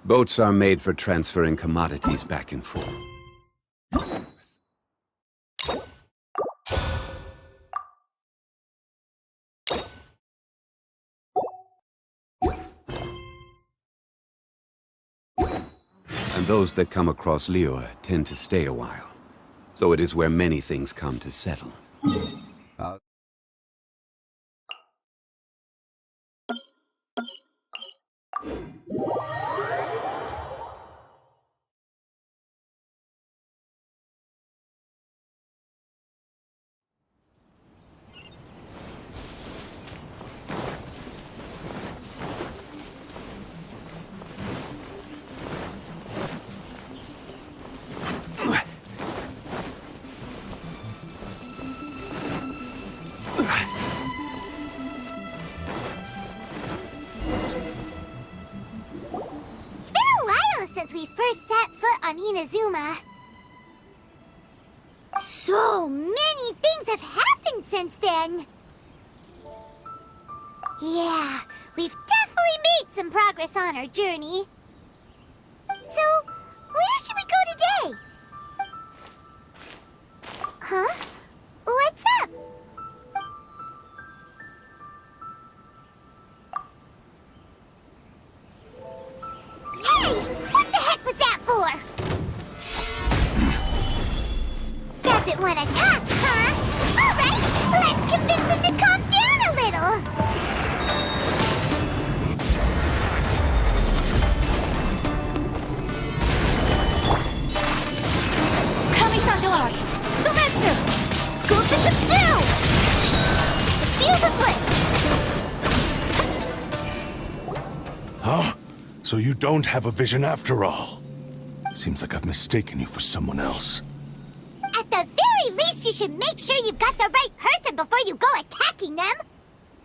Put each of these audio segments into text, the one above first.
Boats are made for transferring commodities back and forth. And those that come across Liyue tend to stay a while. So it is where many things come to settle. We first set foot on Inazuma. So many things have happened since then. Yeah, we've definitely made some progress on our journey. So, where should we go today? Huh? What's up? Hey! What the heck was that for? Doesn't want to talk, huh? Alright, let's convince him to calm down a little. Kami-santo art! Soretsu! Go Bishop down! The fuse is lit! Huh? So you don't have a vision after all? Seems like I've mistaken you for someone else. At the very least, you should make sure you've got the right person before you go attacking them.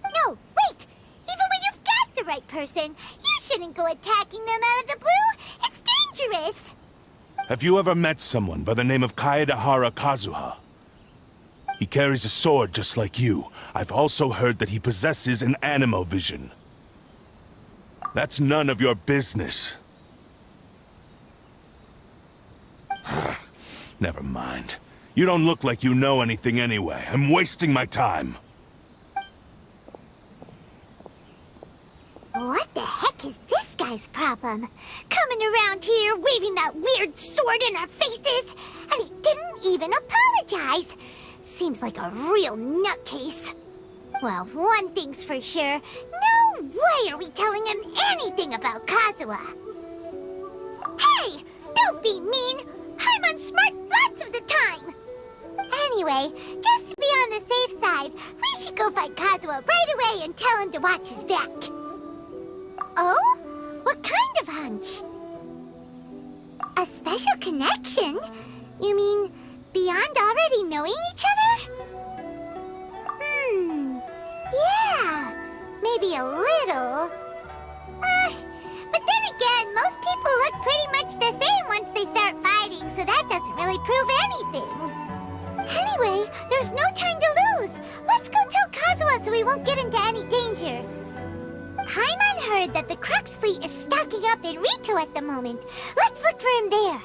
No, wait! Even when you've got the right person, you shouldn't go attacking them out of the blue. It's dangerous. Have you ever met someone by the name of Kaedehara Kazuha? He carries a sword just like you. I've also heard that he possesses an animo vision. That's none of your business. Never mind. You don't look like you know anything anyway. I'm wasting my time. What the heck is this guy's problem? Coming around here, waving that weird sword in our faces, and he didn't even apologize. Seems like a real nutcase. Well, one thing's for sure. No way are we telling him anything about Kazuha. Hey! Don't be mean! I'm unsmart lots of the time! Anyway, just to be on the safe side, we should go find Kazuha right away and tell him to watch his back. Oh? What kind of hunch? A special connection? You mean beyond already knowing each other? Yeah, maybe a little. But then again, most people look pretty much the same once they start fighting, so that doesn't really prove anything. Anyway, there's no time to lose. Let's go tell Kazuha so we won't get into any danger. Paimon heard that the Crux fleet is stocking up in Rito at the moment. Let's look for him there.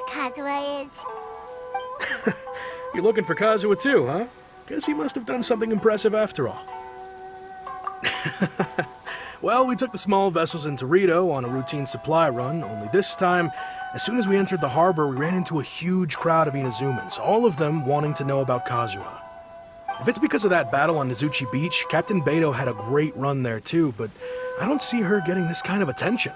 Kazuha is. You're looking for Kazuha too, huh? Guess he must have done something impressive after all. Well, we took the small vessels into Rito on a routine supply run, only this time, as soon as we entered the harbor, we ran into a huge crowd of Inazumans, all of them wanting to know about Kazuha. If it's because of that battle on Nizuchi Beach, Captain Beto had a great run there too, but I don't see her getting this kind of attention.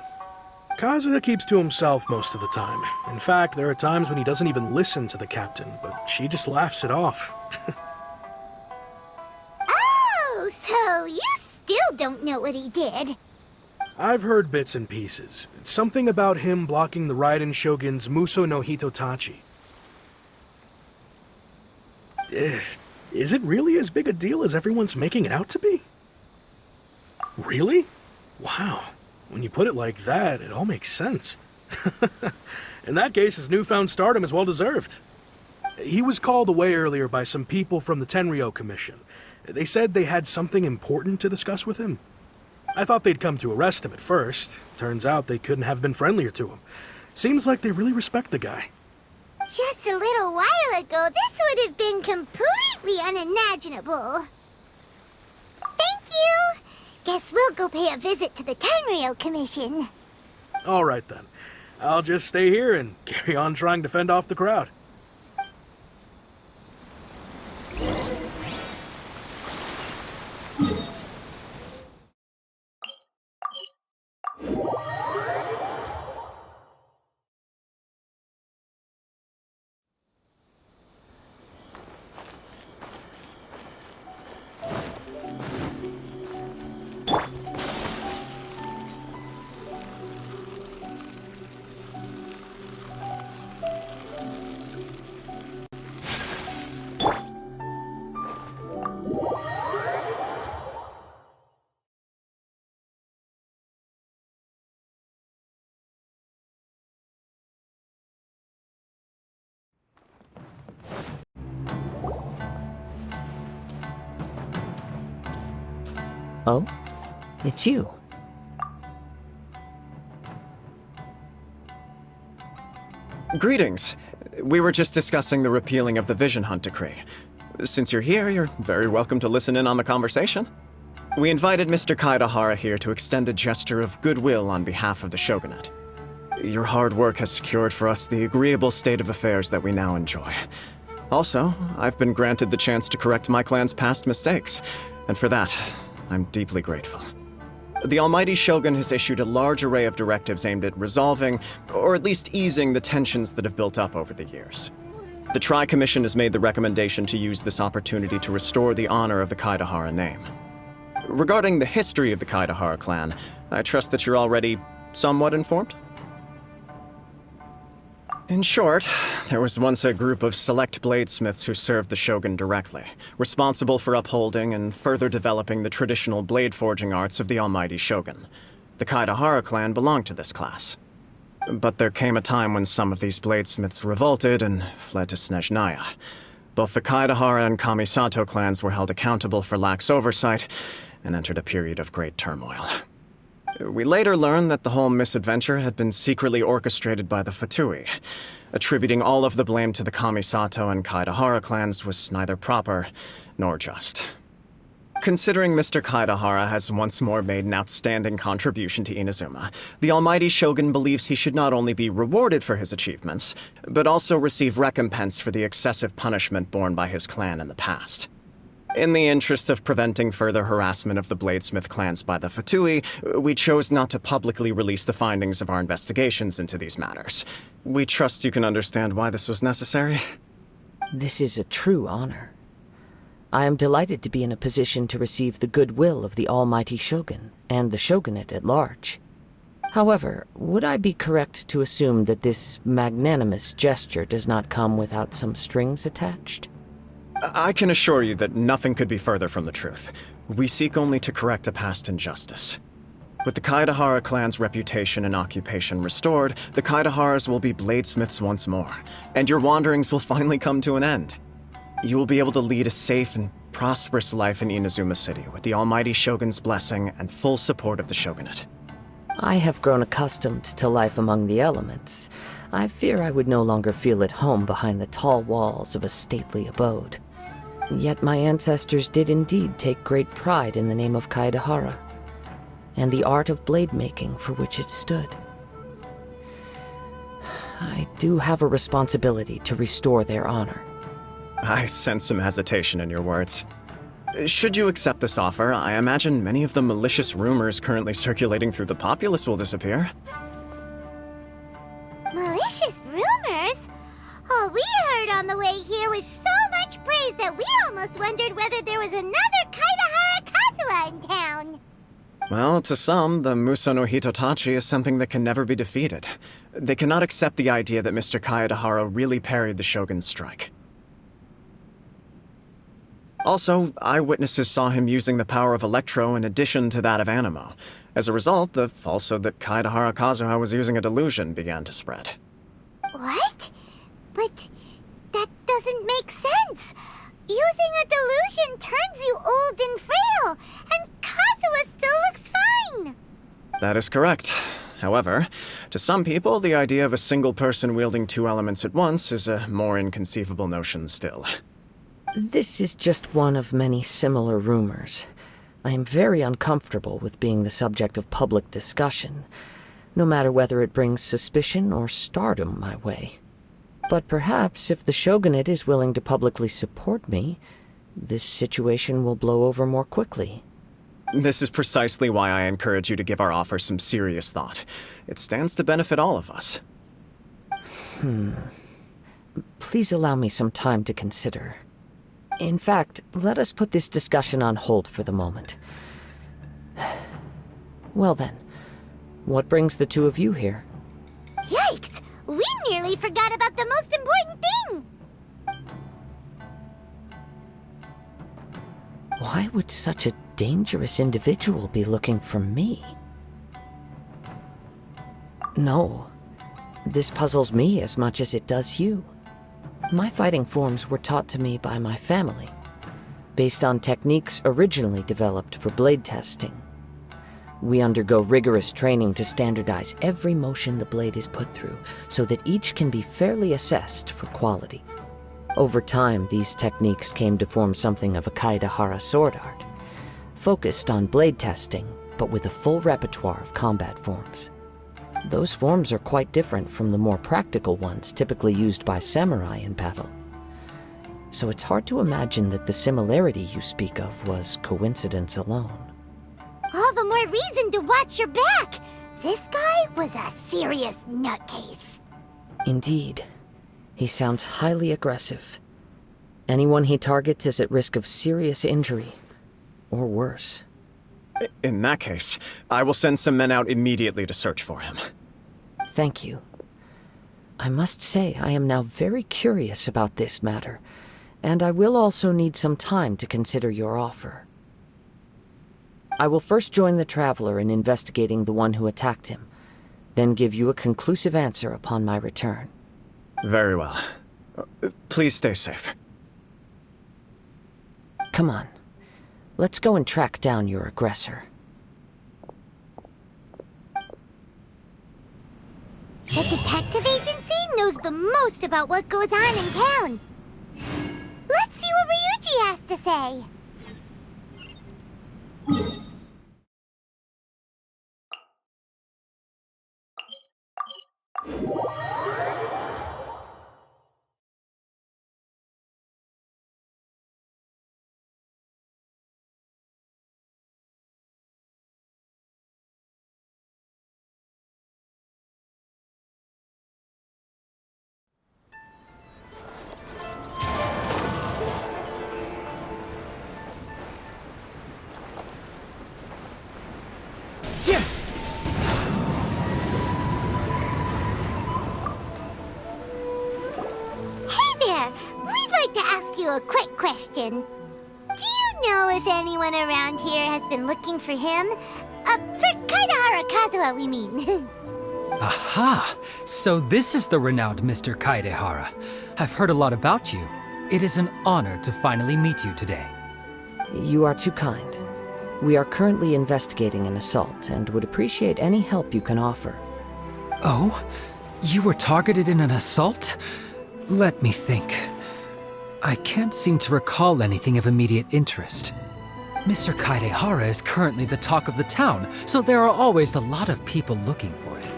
Kazuha keeps to himself most of the time. In fact, there are times when he doesn't even listen to the captain, but she just laughs it off. Oh, so you still don't know what he did? I've heard bits and pieces. It's something about him blocking the Raiden Shogun's Muso no Hitotachi. Is it really as big a deal as everyone's making it out to be? Really? Wow. When you put it like that, it all makes sense. In that case, his newfound stardom is well deserved. He was called away earlier by some people from the Tenryou Commission. They said they had something important to discuss with him. I thought they'd come to arrest him at first. Turns out they couldn't have been friendlier to him. Seems like they really respect the guy. Just a little while ago, this would have been completely unimaginable. Thank you! Guess we'll go pay a visit to the Tenryou Commission. All right then. I'll just stay here and carry on trying to fend off the crowd. Oh? It's you. Greetings. We were just discussing the repealing of the Vision Hunt Decree. Since you're here, you're very welcome to listen in on the conversation. We invited Mr. Kaedahara here to extend a gesture of goodwill on behalf of the Shogunate. Your hard work has secured for us the agreeable state of affairs that we now enjoy. Also, I've been granted the chance to correct my clan's past mistakes, and for that, I'm deeply grateful. The Almighty Shogun has issued a large array of directives aimed at resolving, or at least easing, the tensions that have built up over the years. The Tri-Commission has made the recommendation to use this opportunity to restore the honor of the Kaedahara name. Regarding the history of the Kaedahara clan, I trust that you're already somewhat informed? In short, there was once a group of select bladesmiths who served the Shogun directly, responsible for upholding and further developing the traditional blade forging arts of the Almighty Shogun. The Kaedahara clan belonged to this class. But there came a time when some of these bladesmiths revolted and fled to Snezhnaya. Both the Kaedahara and Kamisato clans were held accountable for lax oversight and entered a period of great turmoil. We later learned that the whole misadventure had been secretly orchestrated by the Fatui. Attributing all of the blame to the Kamisato and Kaedahara clans was neither proper nor just. Considering Mr. Kaedahara has once more made an outstanding contribution to Inazuma, the Almighty Shogun believes he should not only be rewarded for his achievements, but also receive recompense for the excessive punishment borne by his clan in the past. In the interest of preventing further harassment of the Bladesmith clans by the Fatui, we chose not to publicly release the findings of our investigations into these matters. We trust you can understand why this was necessary. This is a true honor. I am delighted to be in a position to receive the goodwill of the Almighty Shogun and the Shogunate at large. However, would I be correct to assume that this magnanimous gesture does not come without some strings attached? I can assure you that nothing could be further from the truth. We seek only to correct a past injustice. With the Kaedahara clan's reputation and occupation restored, the Kaedaharas will be bladesmiths once more, and your wanderings will finally come to an end. You will be able to lead a safe and prosperous life in Inazuma City with the Almighty Shogun's blessing and full support of the Shogunate. I have grown accustomed to life among the elements. I fear I would no longer feel at home behind the tall walls of a stately abode. Yet my ancestors did indeed take great pride in the name of Kaedahara, and the art of blade making for which it stood. I do have a responsibility to restore their honor. I sense some hesitation in your words. Should you accept this offer, I imagine many of the malicious rumors currently circulating through the populace will disappear. Malicious rumors? All we heard on the way here was so much praise that we almost wondered whether there was another Kaedahara Kazuha in town. Well, to some, the Muso no Hitotachi is something that can never be defeated. They cannot accept the idea that Mr. Kaedahara really parried the Shogun's strike. Also, eyewitnesses saw him using the power of Electro in addition to that of Animo. As a result, the falsehood that Kaedahara Kazuha was using a delusion began to spread. What? But that doesn't make sense. Using a delusion turns you old and frail, and Kazuha still looks fine. That is correct. However, to some people, the idea of a single person wielding two elements at once is a more inconceivable notion still. This is just one of many similar rumors. I am very uncomfortable with being the subject of public discussion, no matter whether it brings suspicion or stardom my way. But perhaps if the Shogunate is willing to publicly support me, this situation will blow over more quickly. This is precisely why I encourage you to give our offer some serious thought. It stands to benefit all of us. Please allow me some time to consider. In fact, let us put this discussion on hold for the moment. Well then, what brings the two of you here? Yikes! We nearly forgot about the most important thing! Why would such a dangerous individual be looking for me? No, this puzzles me as much as it does you. My fighting forms were taught to me by my family, based on techniques originally developed for blade testing. We undergo rigorous training to standardize every motion the blade is put through, so that each can be fairly assessed for quality. Over time, these techniques came to form something of a Kaedahara sword art, focused on blade testing, but with a full repertoire of combat forms. Those forms are quite different from the more practical ones typically used by samurai in battle. So it's hard to imagine that the similarity you speak of was coincidence alone. All the more reason to watch your back! This guy was a serious nutcase. Indeed. He sounds highly aggressive. Anyone he targets is at risk of serious injury, or worse. In that case, I will send some men out immediately to search for him. Thank you. I must say I am now very curious about this matter, and I will also need some time to consider your offer. I will first join the Traveler in investigating the one who attacked him, then give you a conclusive answer upon my return. Very well. Please stay safe. Come on. Let's go and track down your aggressor. The detective agency knows the most about what goes on in town. Let's see what Ryuji has to say. A quick question. Do you know if anyone around here has been looking for him? For Kaedahara Kazuha, we mean. Aha! So this is the renowned Mr. Kaedahara. I've heard a lot about you. It is an honor to finally meet you today. You are too kind. We are currently investigating an assault and would appreciate any help you can offer. Oh? You were targeted in an assault? Let me think. I can't seem to recall anything of immediate interest. Mr. Kaedahara is currently the talk of the town, so there are always a lot of people looking for him.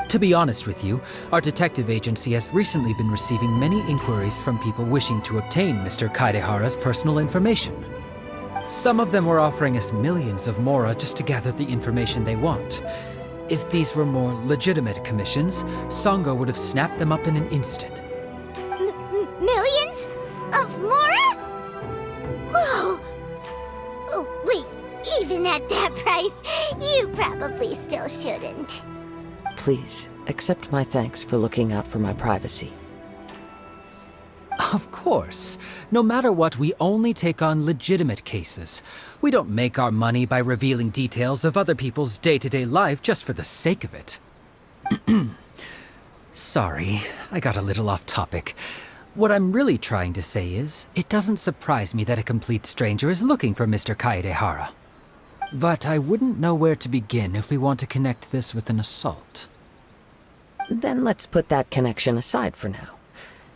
To be honest with you, our detective agency has recently been receiving many inquiries from people wishing to obtain Mr. Kaedahara's personal information. Some of them were offering us millions of mora just to gather the information they want. If these were more legitimate commissions, Songo would have snapped them up in an instant. Millions? Of Mora? Whoa! Oh, wait, even at that price, you probably still shouldn't. Please, accept my thanks for looking out for my privacy. Of course. No matter what, we only take on legitimate cases. We don't make our money by revealing details of other people's day-to-day life just for the sake of it. Sorry, I got a little off topic. What I'm really trying to say is, it doesn't surprise me that a complete stranger is looking for Mr. Kaedehara. But I wouldn't know where to begin if we want to connect this with an assault. Then let's put that connection aside for now.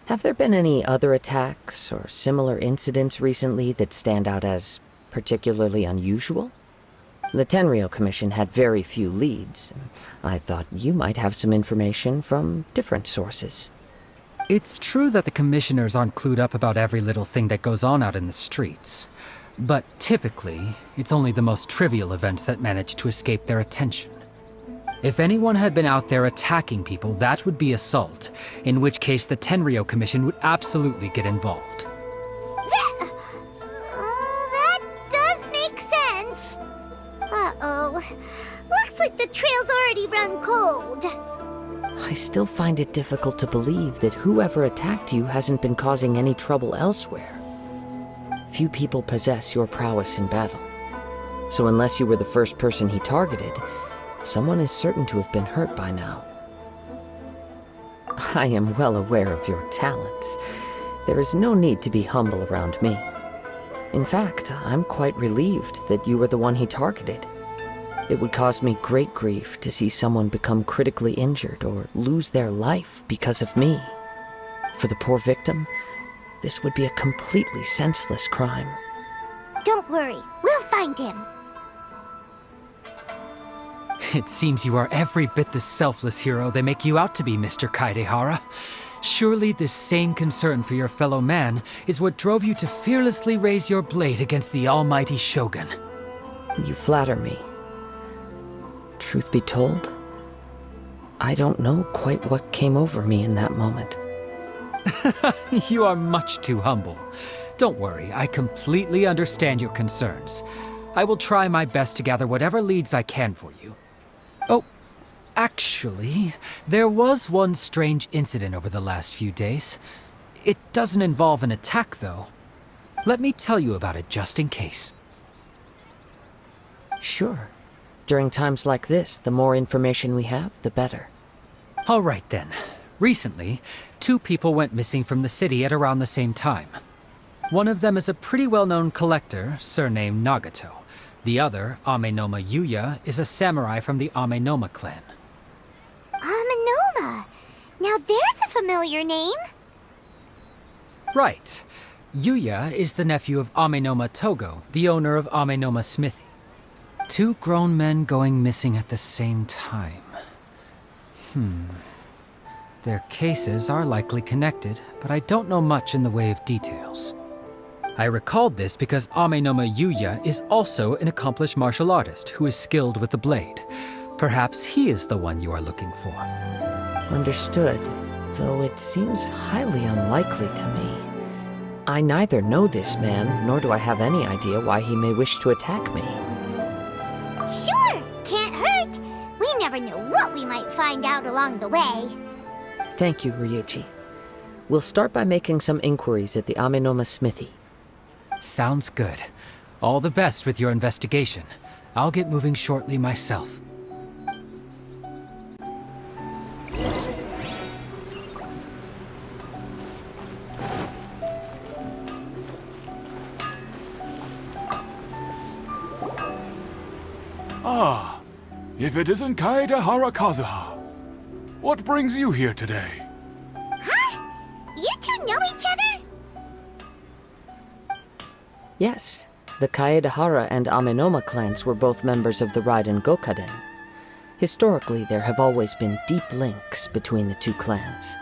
Have there been any other attacks or similar incidents recently that stand out as particularly unusual? The Tenryou Commission had very few leads. I thought you might have some information from different sources. It's true that the commissioners aren't clued up about every little thing that goes on out in the streets. But typically, it's only the most trivial events that manage to escape their attention. If anyone had been out there attacking people, that would be assault, in which case the Tenryou Commission would absolutely get involved. That does make sense. Uh-oh. Looks like the trail's already run cold. I still find it difficult to believe that whoever attacked you hasn't been causing any trouble elsewhere. Few people possess your prowess in battle. So unless you were the first person he targeted, someone is certain to have been hurt by now. I am well aware of your talents. There is no need to be humble around me. In fact, I'm quite relieved that you were the one he targeted. It would cause me great grief to see someone become critically injured or lose their life because of me. For the poor victim, this would be a completely senseless crime. Don't worry, we'll find him. It seems you are every bit the selfless hero they make you out to be, Mr. Kaedehara. Surely this same concern for your fellow man is what drove you to fearlessly raise your blade against the almighty Shogun. You flatter me. Truth be told, I don't know quite what came over me in that moment. You are much too humble. Don't worry, I completely understand your concerns. I will try my best to gather whatever leads I can for you. Oh, actually, there was one strange incident over the last few days. It doesn't involve an attack, though. Let me tell you about it just in case. Sure. During times like this, the more information we have, the better. All right, then. Recently, 2 people went missing from the city at around the same time. One of them is a pretty well-known collector, surnamed Nagato. The other, Amenoma Yuya, is a samurai from the Amenoma clan. Amenoma! Now there's a familiar name. Right. Yuya is the nephew of Amenoma Togo, the owner of Amenoma Smithy. 2 grown men going missing at the same time. Their cases are likely connected, but I don't know much in the way of details. I recalled this because Amenoma Yuya is also an accomplished martial artist who is skilled with the blade. Perhaps he is the one you are looking for. Understood, though it seems highly unlikely to me. I neither know this man, nor do I have any idea why he may wish to attack me. Sure, can't hurt. We never know what we might find out along the way. Thank you, Ryuji. We'll start by making some inquiries at the Amenoma Smithy. Sounds good. All the best with your investigation. I'll get moving shortly myself. Ah, if it isn't Kaedehara Kazuha. What brings you here today? Huh? You 2 know each other? Yes, the Kaedehara and Amenoma clans were both members of the Raiden Gokaden. Historically, there have always been deep links between the 2 clans.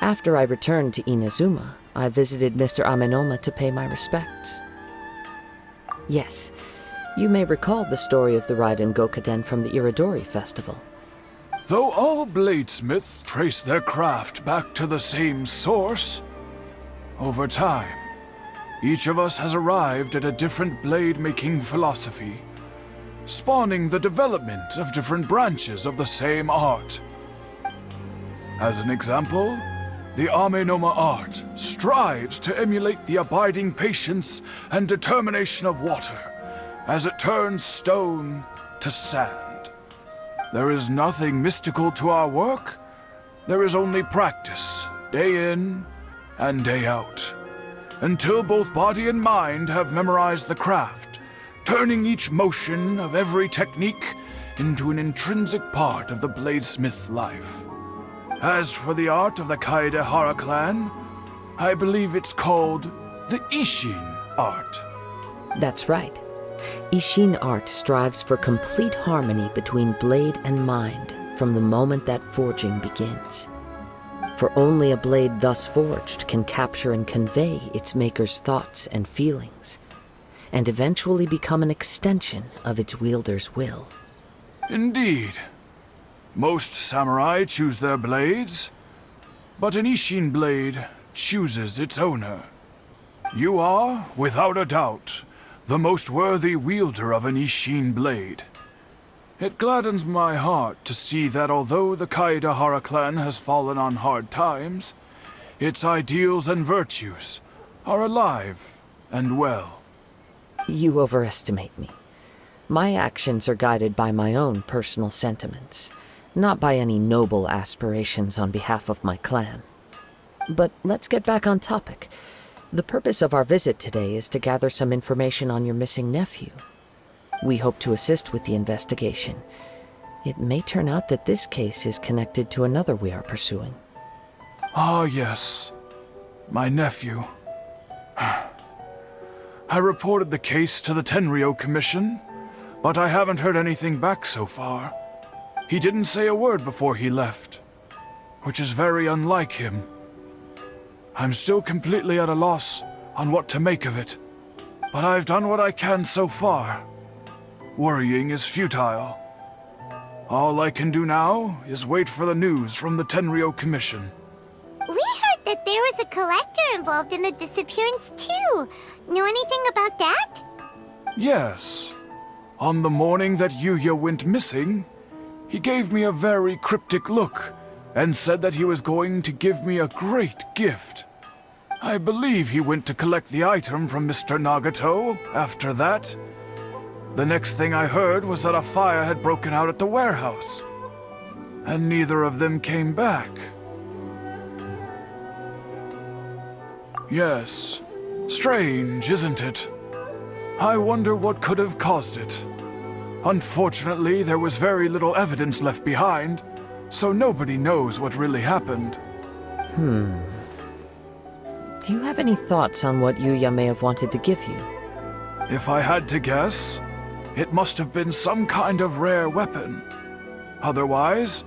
After I returned to Inazuma, I visited Mr. Amenoma to pay my respects. Yes, you may recall the story of the Raiden Gokaden from the Iridori Festival. Though all bladesmiths trace their craft back to the same source, over time, each of us has arrived at a different blade-making philosophy, spawning the development of different branches of the same art. As an example, the Amenoma art strives to emulate the abiding patience and determination of water as it turns stone to sand. There is nothing mystical to our work. There is only practice, day in and day out, until both body and mind have memorized the craft, turning each motion of every technique into an intrinsic part of the bladesmith's life. As for the art of the Kaedehara clan, I believe it's called the Ishin art. That's right. Ishin art strives for complete harmony between blade and mind from the moment that forging begins. For only a blade thus forged can capture and convey its maker's thoughts and feelings, and eventually become an extension of its wielder's will. Indeed. Most samurai choose their blades, but an Ishin blade chooses its owner. You are, without a doubt, the most worthy wielder of an Ishin blade. It gladdens my heart to see that although the Kaedehara clan has fallen on hard times, its ideals and virtues are alive and well. You overestimate me. My actions are guided by my own personal sentiments, not by any noble aspirations on behalf of my clan. But let's get back on topic. The purpose of our visit today is to gather some information on your missing nephew. We hope to assist with the investigation. It may turn out that this case is connected to another we are pursuing. Ah, yes. My nephew. I reported the case to the Tenryou Commission, but I haven't heard anything back so far. He didn't say a word before he left, which is very unlike him. I'm still completely at a loss on what to make of it, but I've done what I can so far. Worrying is futile. All I can do now is wait for the news from the Tenryou Commission. We heard that there was a collector involved in the disappearance too. Know anything about that? Yes. On the morning that Yuya went missing, he gave me a very cryptic look and said that he was going to give me a great gift. I believe he went to collect the item from Mr. Nagato after that. The next thing I heard was that a fire had broken out at the warehouse, and neither of them came back. Yes, strange, isn't it? I wonder what could have caused it. Unfortunately, there was very little evidence left behind, so nobody knows what really happened. Do you have any thoughts on what Yuya may have wanted to give you? If I had to guess, it must have been some kind of rare weapon. Otherwise,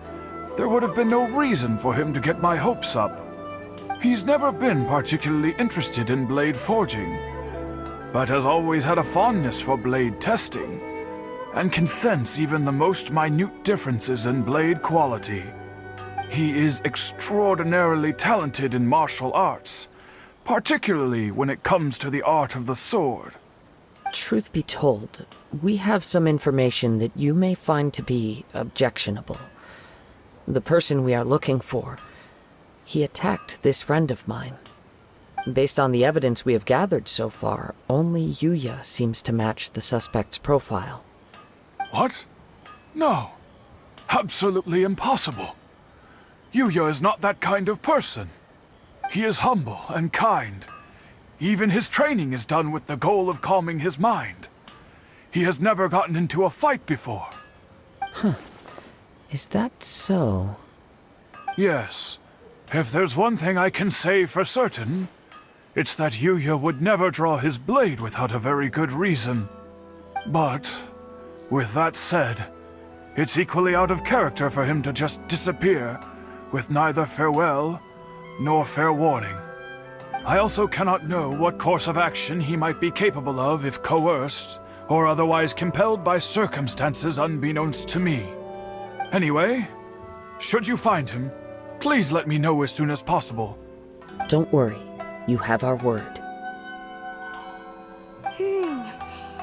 there would have been no reason for him to get my hopes up. He's never been particularly interested in blade forging, but has always had a fondness for blade testing, and can sense even the most minute differences in blade quality. He is extraordinarily talented in martial arts, particularly when it comes to the art of the sword. Truth be told, we have some information that you may find to be objectionable. The person we are looking for, he attacked this friend of mine. Based on the evidence we have gathered so far, only Yuya seems to match the suspect's profile. What? No. Absolutely impossible. Yuya is not that kind of person. He is humble and kind. Even his training is done with the goal of calming his mind. He has never gotten into a fight before. Is that so? Yes. If there's one thing I can say for certain, it's that Yuya would never draw his blade without a very good reason. But, with that said, it's equally out of character for him to just disappear, with neither farewell nor fair warning. I also cannot know what course of action he might be capable of if coerced, or otherwise compelled by circumstances unbeknownst to me. Anyway, Should you find him, please let me know as soon as possible. Don't worry. You have our word.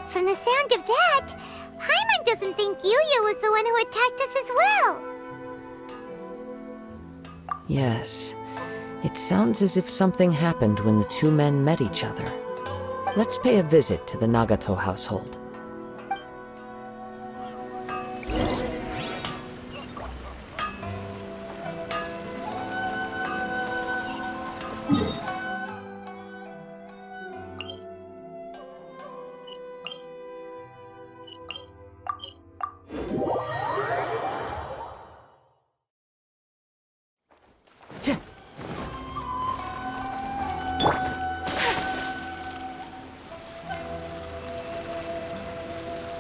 From the sound of that, Paimon doesn't think Yuya was the one who attacked us as well. Yes. It sounds as if something happened when the two men met each other. Let's pay a visit to the Nagato household.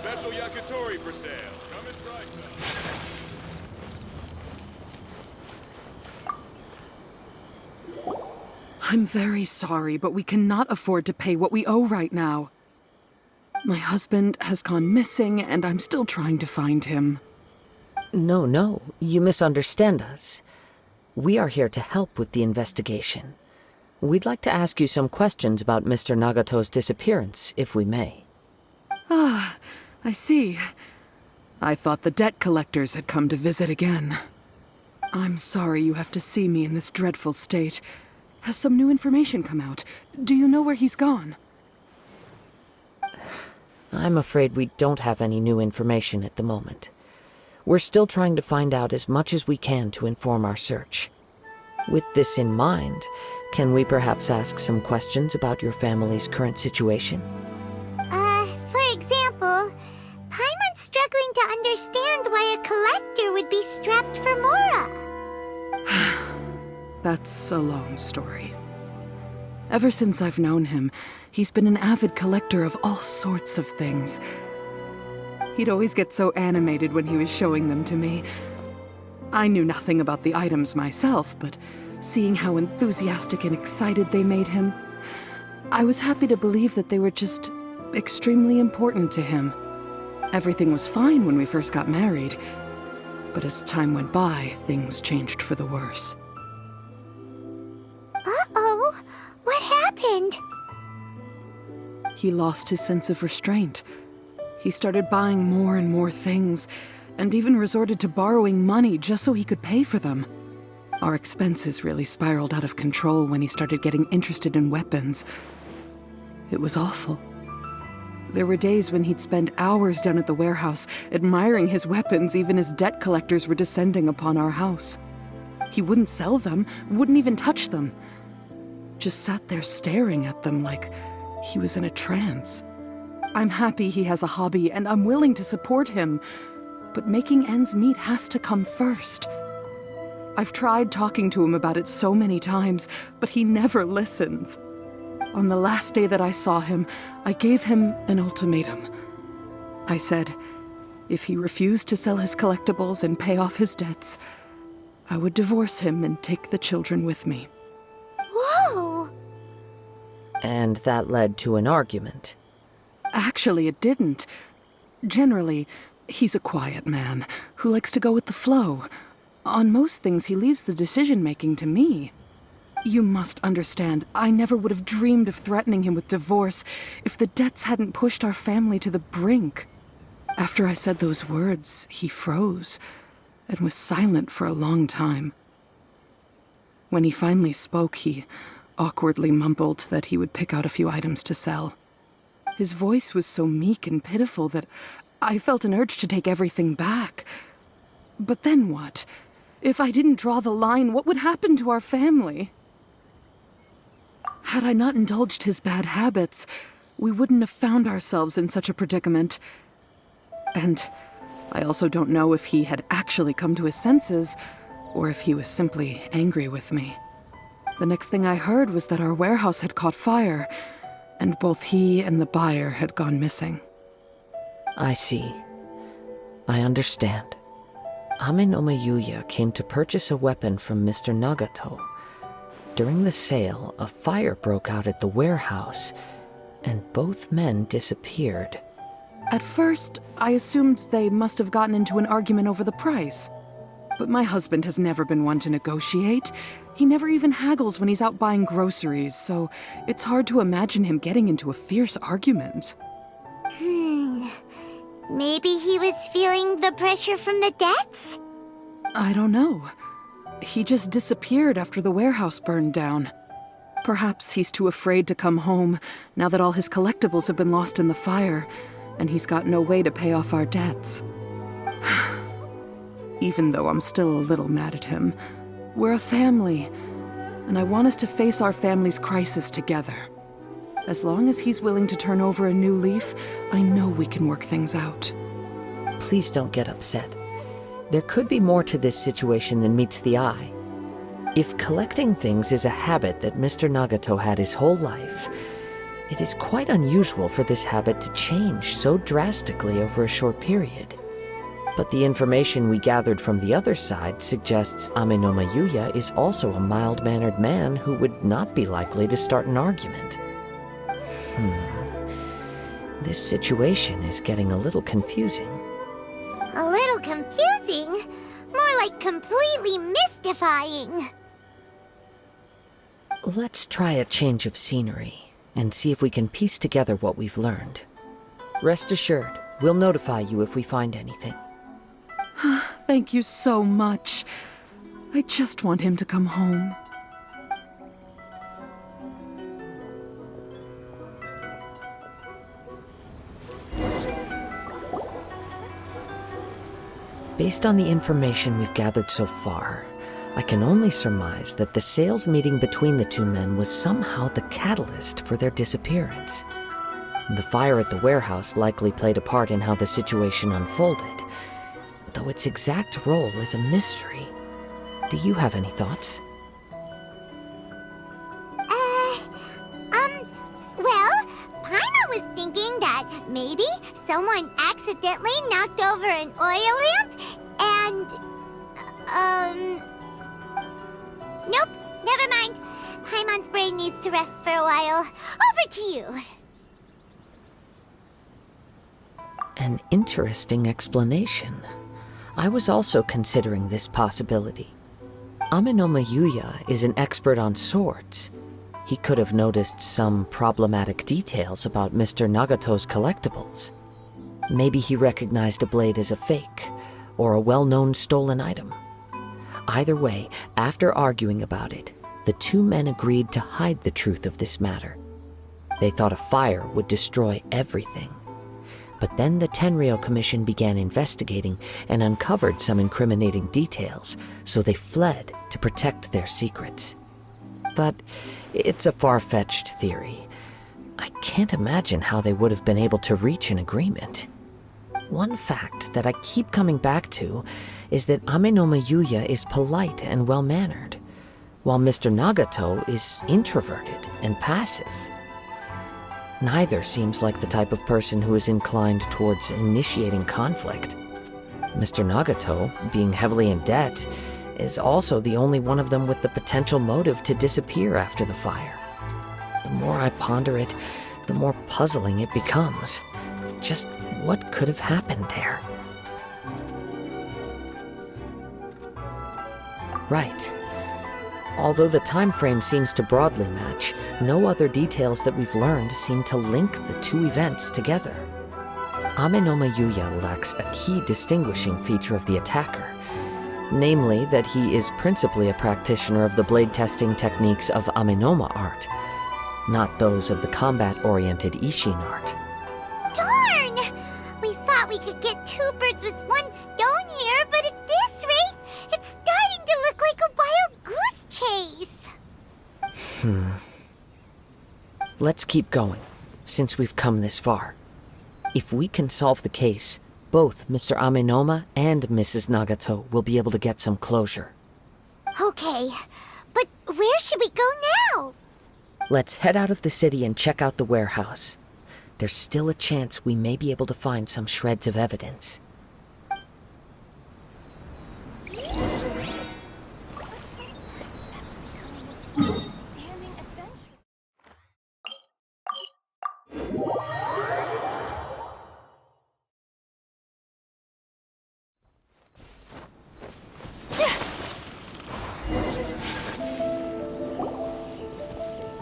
Special yakitori for sale. Come and try some. I'm very sorry, but we cannot afford to pay what we owe right now. My husband has gone missing, and I'm still trying to find him. No, you misunderstand us. We are here to help with the investigation. We'd like to ask you some questions about Mr. Nagato's disappearance, if we may. Ah, I see. I thought the debt collectors had come to visit again. I'm sorry you have to see me in this dreadful state. Has some new information come out? Do you know where he's gone? I'm afraid we don't have any new information at the moment. We're still trying to find out as much as we can to inform our search. With this in mind, can we perhaps ask some questions about your family's current situation? For example, Paimon's struggling to understand why a collector would be strapped for Mora. That's a long story. Ever since I've known him, he's been an avid collector of all sorts of things. He'd always get so animated when he was showing them to me. I knew nothing about the items myself, but seeing how enthusiastic and excited they made him, I was happy to believe that they were just extremely important to him. Everything was fine when we first got married, but as time went by, things changed for the worse. Uh-oh, what happened? He lost his sense of restraint. He started buying more and more things, and even resorted to borrowing money just so he could pay for them. Our expenses really spiraled out of control when he started getting interested in weapons. It was awful. There were days when he'd spend hours down at the warehouse, admiring his weapons even as debt collectors were descending upon our house. He wouldn't sell them, wouldn't even touch them. Just sat there staring at them like he was in a trance. I'm happy he has a hobby, and I'm willing to support him, but making ends meet has to come first. I've tried talking to him about it so many times, but he never listens. On the last day that I saw him, I gave him an ultimatum. I said, if he refused to sell his collectibles and pay off his debts, I would divorce him and take the children with me. Whoa! And that led to an argument. Actually, it didn't. Generally, he's a quiet man who likes to go with the flow. On most things, he leaves the decision-making to me. You must understand, I never would have dreamed of threatening him with divorce if the debts hadn't pushed our family to the brink. After I said those words, he froze and was silent for a long time. When he finally spoke, he awkwardly mumbled that he would pick out a few items to sell. His voice was so meek and pitiful that I felt an urge to take everything back. But then what? If I didn't draw the line, what would happen to our family? Had I not indulged his bad habits, we wouldn't have found ourselves in such a predicament. And I also don't know if he had actually come to his senses, or if he was simply angry with me. The next thing I heard was that our warehouse had caught fire, and both he and the buyer had gone missing. I see. I understand. Ame no Yuya came to purchase a weapon from Mr. Nagato. During the sale, a fire broke out at the warehouse, and both men disappeared. At first, I assumed they must have gotten into an argument over the price. But my husband has never been one to negotiate. He never even haggles when he's out buying groceries, so it's hard to imagine him getting into a fierce argument. Maybe he was feeling the pressure from the debts? I don't know. He just disappeared after the warehouse burned down. Perhaps he's too afraid to come home now that all his collectibles have been lost in the fire, and he's got no way to pay off our debts. Even though I'm still a little mad at him, we're a family, and I want us to face our family's crisis together. As long as he's willing to turn over a new leaf, I know we can work things out. Please don't get upset. There could be more to this situation than meets the eye. If collecting things is a habit that Mr. Nagato had his whole life, it is quite unusual for this habit to change so drastically over a short period. But the information we gathered from the other side suggests Amenoma Yuya is also a mild-mannered man who would not be likely to start an argument. This situation is getting a little confusing. A little confusing? More like completely mystifying. Let's try a change of scenery and see if we can piece together what we've learned. Rest assured, we'll notify you if we find anything. Thank you so much. I just want him to come home. Based on the information we've gathered so far, I can only surmise that the sales meeting between the two men was somehow the catalyst for their disappearance. The fire at the warehouse likely played a part in how the situation unfolded, though its exact role is a mystery. Do you have any thoughts? Well, Paima was thinking that maybe someone accidentally knocked over an oil lamp and, nope, never mind. Paimon's brain needs to rest for a while. Over to you. An interesting explanation. I was also considering this possibility. Amenoma Yuya is an expert on swords. He could have noticed some problematic details about Mr. Nagato's collectibles. Maybe he recognized a blade as a fake, or a well-known stolen item. Either way, after arguing about it, the two men agreed to hide the truth of this matter. They thought a fire would destroy everything. But then the Tenryou Commission began investigating and uncovered some incriminating details, so they fled to protect their secrets. But it's a far-fetched theory. I can't imagine how they would have been able to reach an agreement. One fact that I keep coming back to is that Amenoma Yuya is polite and well-mannered, while Mr. Nagato is introverted and passive. Neither seems like the type of person who is inclined towards initiating conflict. Mr. Nagato, being heavily in debt, is also the only one of them with the potential motive to disappear after the fire. The more I ponder it, the more puzzling it becomes. Just what could have happened there? Right. Although the time frame seems to broadly match, no other details that we've learned seem to link the two events together. Amenoma Yuya lacks a key distinguishing feature of the attacker, namely that he is principally a practitioner of the blade testing techniques of Amenoma art, not those of the combat-oriented Ishin art. Darn! We thought we could get two birds with one stone here, but at this rate, it's starting to look like a wild goose chase. Let's keep going, since we've come this far. If we can solve the case, both Mr. Amenoma and Mrs. Nagato will be able to get some closure. Okay, but where should we go now? Let's head out of the city and check out the warehouse. There's still a chance we may be able to find some shreds of evidence.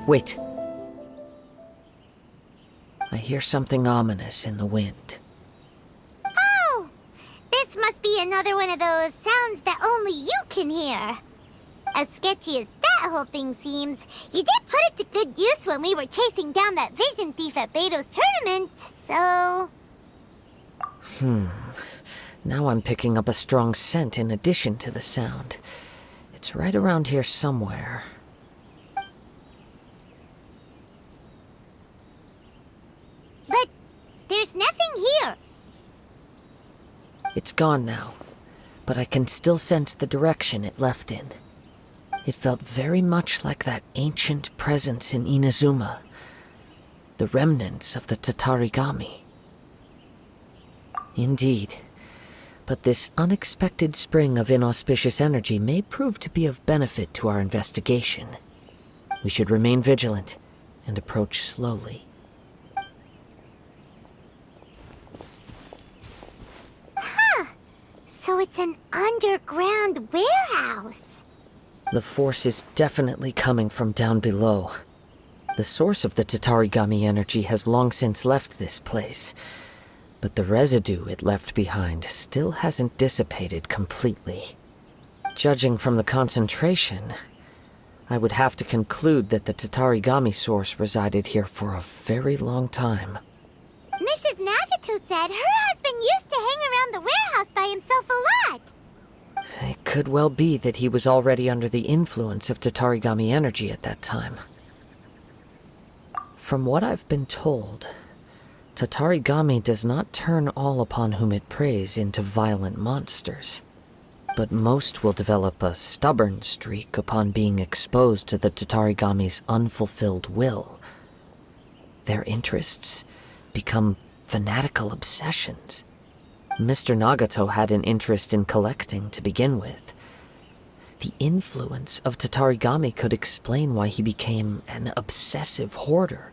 Wait. I hear something ominous in the wind. Oh! This must be another one of those sounds that only you can hear. As sketchy as that whole thing seems, you did put it to good use when we were chasing down that vision thief at Beto's tournament, so... Now I'm picking up a strong scent in addition to the sound. It's right around here somewhere. But there's nothing here. It's gone now, but I can still sense the direction it left in. It felt very much like that ancient presence in Inazuma. The remnants of the Tatarigami. Indeed. But this unexpected spring of inauspicious energy may prove to be of benefit to our investigation. We should remain vigilant and approach slowly. So it's an underground warehouse. The force is definitely coming from down below. The source of the Tatarigami energy has long since left this place, but the residue it left behind still hasn't dissipated completely. Judging from the concentration, I would have to conclude that the Tatarigami source resided here for a very long time. Mrs. Nagato said her husband used to hang around the warehouse by himself a lot. It could well be that he was already under the influence of Tatarigami energy at that time. From what I've been told, Tatarigami does not turn all upon whom it preys into violent monsters, but most will develop a stubborn streak upon being exposed to the Tatarigami's unfulfilled will. Their interests become fanatical obsessions. Mr. Nagato had an interest in collecting to begin with. The influence of Tatarigami could explain why he became an obsessive hoarder,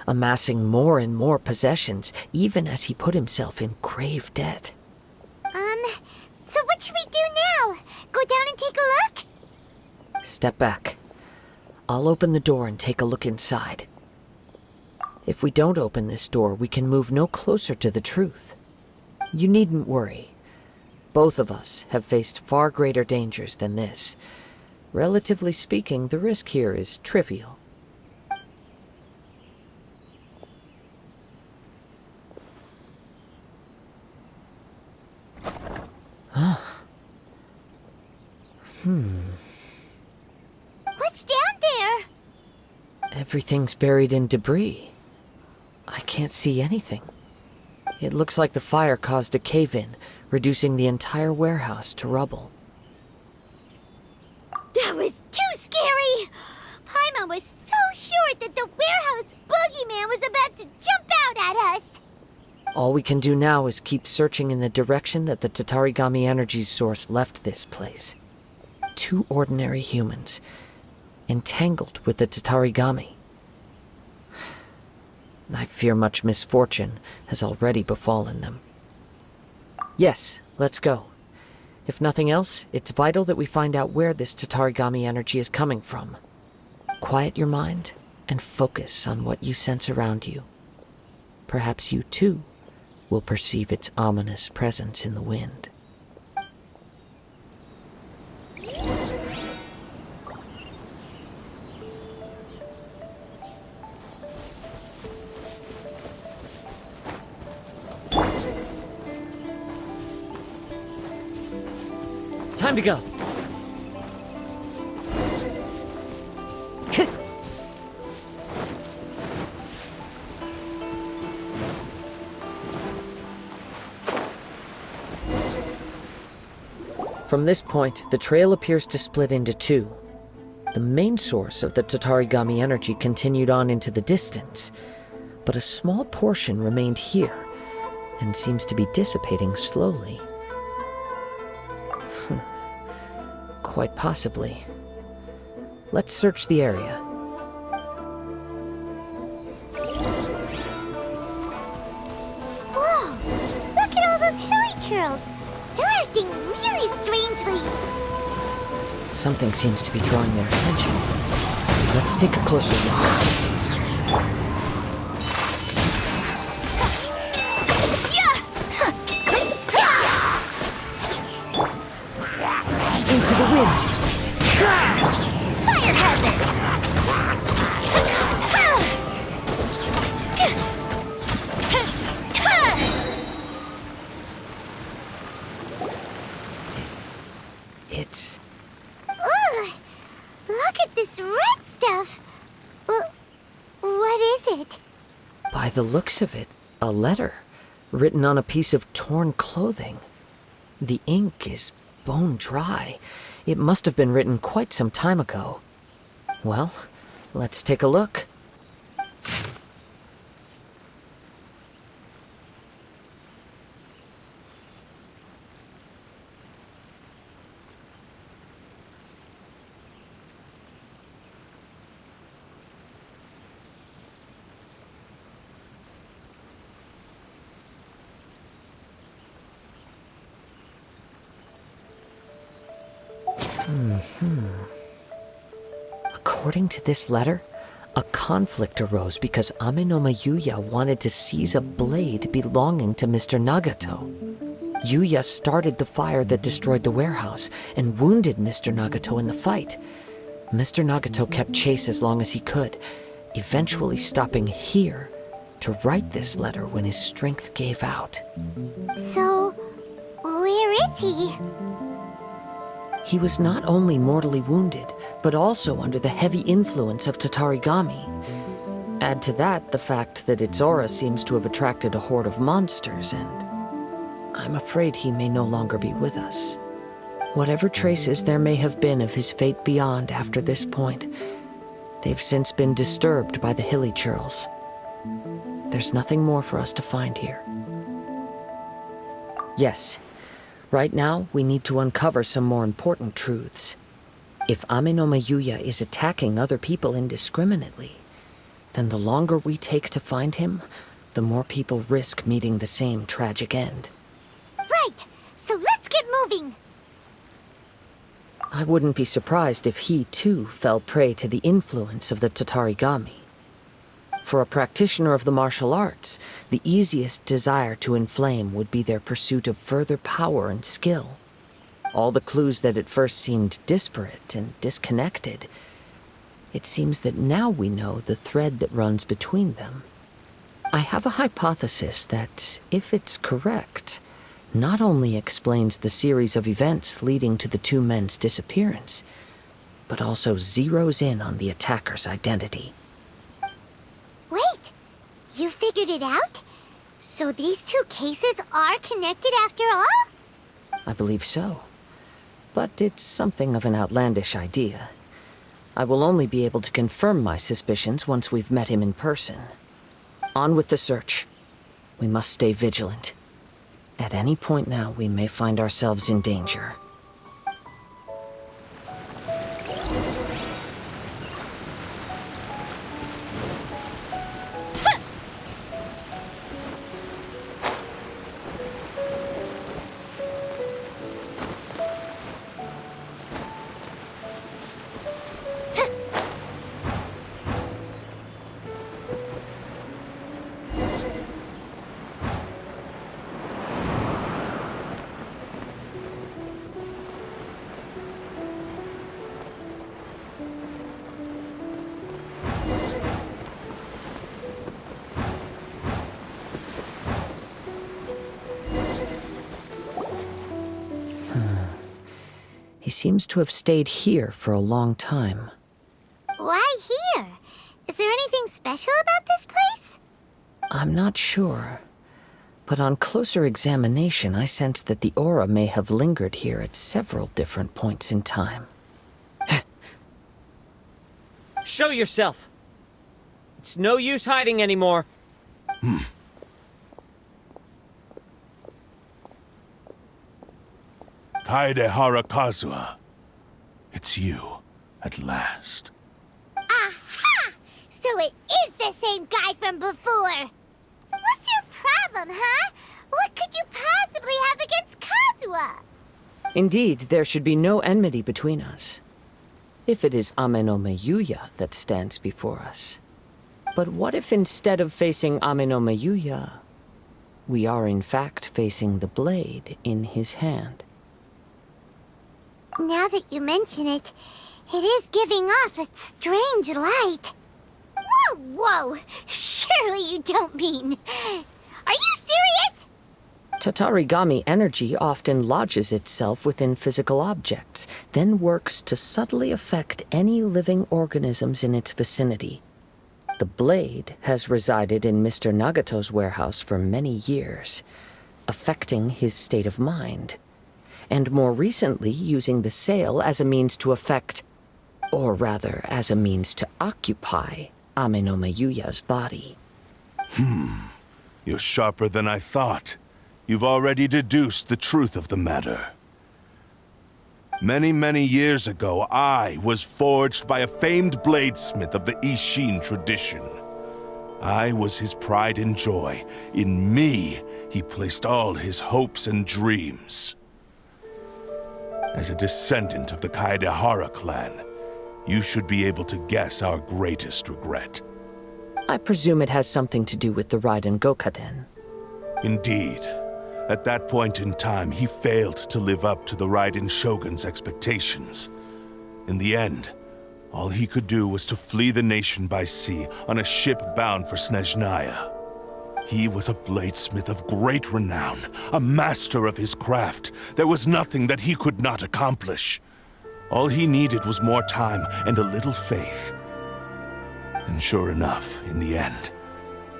amassing more and more possessions, even as he put himself in grave debt. So what should we do now? Go down and take a look? Step back. I'll open the door and take a look inside. If we don't open this door, we can move no closer to the truth. You needn't worry. Both of us have faced far greater dangers than this. Relatively speaking, the risk here is trivial. What's down there? Everything's buried in debris. I can't see anything. It looks like the fire caused a cave-in, reducing the entire warehouse to rubble. That was too scary! Paimon was so sure that the warehouse boogeyman was about to jump out at us! All we can do now is keep searching in the direction that the Tatarigami energy source left this place. 2 ordinary humans, entangled with the Tatarigami. I fear much misfortune has already befallen them. Yes, let's go. If nothing else, it's vital that we find out where this Tatarigami energy is coming from. Quiet your mind and focus on what you sense around you. Perhaps you too will perceive its ominous presence in the wind. Time to go. From this point, the trail appears to split into 2. The main source of the Tatarigami energy continued on into the distance, but a small portion remained here and seems to be dissipating slowly. Quite possibly. Let's search the area. Whoa! Look at all those hilly churls! They're acting really strangely! Something seems to be drawing their attention. Let's take a closer look. Into the wind. Fire hazard! It's... Ugh! Look at this red stuff! What is it? By the looks of it, a letter written on a piece of torn clothing. The ink is bone dry. It must have been written quite some time ago. Well, let's take a look. According to this letter, a conflict arose because Amenoma Yuya wanted to seize a blade belonging to Mr. Nagato. Yuya started the fire that destroyed the warehouse and wounded Mr. Nagato in the fight. Mr. Nagato kept chase as long as he could, eventually stopping here to write this letter when his strength gave out. So, where is he? He was not only mortally wounded, but also under the heavy influence of Tatarigami. Add to that the fact that its aura seems to have attracted a horde of monsters, and I'm afraid he may no longer be with us. Whatever traces there may have been of his fate beyond after this point, they've since been disturbed by the hilly churls. There's nothing more for us to find here. Yes. Right now, we need to uncover some more important truths. If Amenoma Yuya is attacking other people indiscriminately, then the longer we take to find him, the more people risk meeting the same tragic end. Right! So let's get moving! I wouldn't be surprised if he, too, fell prey to the influence of the Tatarigami. For a practitioner of the martial arts, the easiest desire to inflame would be their pursuit of further power and skill. All the clues that at first seemed disparate and disconnected, it seems that now we know the thread that runs between them. I have a hypothesis that, if it's correct, not only explains the series of events leading to the two men's disappearance, but also zeroes in on the attacker's identity. Wait! You figured it out? So these two cases are connected after all? I believe so. But it's something of an outlandish idea. I will only be able to confirm my suspicions once we've met him in person. On with the search. We must stay vigilant. At any point now, we may find ourselves in danger. He seems to have stayed here for a long time. Why here? Is there anything special about this place? I'm not sure. But on closer examination, I sense that the aura may have lingered here at several different points in time. Show yourself! It's no use hiding anymore. Kaedehara Kazuha. It's you, at last. Aha! So it is the same guy from before! What's your problem, huh? What could you possibly have against Kazuha? Indeed, there should be no enmity between us. if it is Ame no miHoYo that stands before us. But what if instead of facing Ame no miHoYo, we are in fact facing the blade in his hand? Now that you mention it, it is giving off a strange light. Whoa, whoa! Surely you don't mean... Are you serious? Tatarigami energy often lodges itself within physical objects, then works to subtly affect any living organisms in its vicinity. The blade has resided in Mr. Nagato's warehouse for many years, affecting his state of mind, and more recently using the sale as a means to affect, or rather as a means to occupy, Ame no miHoYo's body. You're sharper than I thought. You've already deduced the truth of the matter. Many, many years ago, I was forged by a famed bladesmith of the Ishin tradition. I was his pride and joy. In me, he placed all his hopes and dreams. As a descendant of the Kaedehara clan, you should be able to guess our greatest regret. I presume it has something to do with the Raiden Gokaden. Indeed. At that point in time, he failed to live up to the Raiden Shogun's expectations. In the end, all he could do was to flee the nation by sea on a ship bound for Snezhnaya. He was a bladesmith of great renown, a master of his craft. There was nothing that he could not accomplish. All he needed was more time and a little faith. And sure enough, in the end,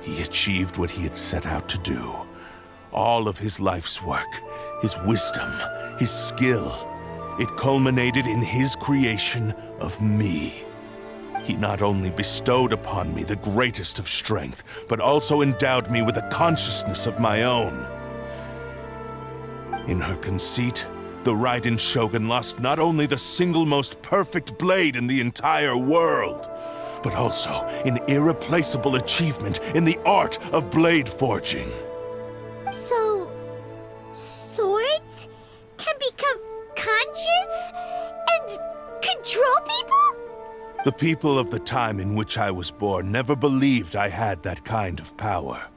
he achieved what he had set out to do. All of his life's work, his wisdom, his skill, it culminated in his creation of me. He not only bestowed upon me the greatest of strength, but also endowed me with a consciousness of my own. In her conceit, the Raiden Shogun lost not only the single most perfect blade in the entire world, but also an irreplaceable achievement in the art of blade forging. So... swords can become conscious and control people? The people of the time in which I was born never believed I had that kind of power.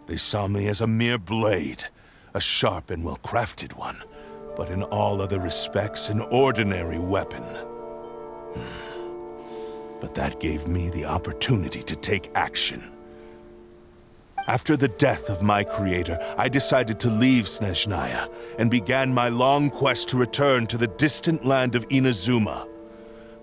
They saw me as a mere blade, a sharp and well-crafted one, but in all other respects an ordinary weapon. But that gave me the opportunity to take action. After the death of my creator, I decided to leave Snezhnaya and began my long quest to return to the distant land of Inazuma.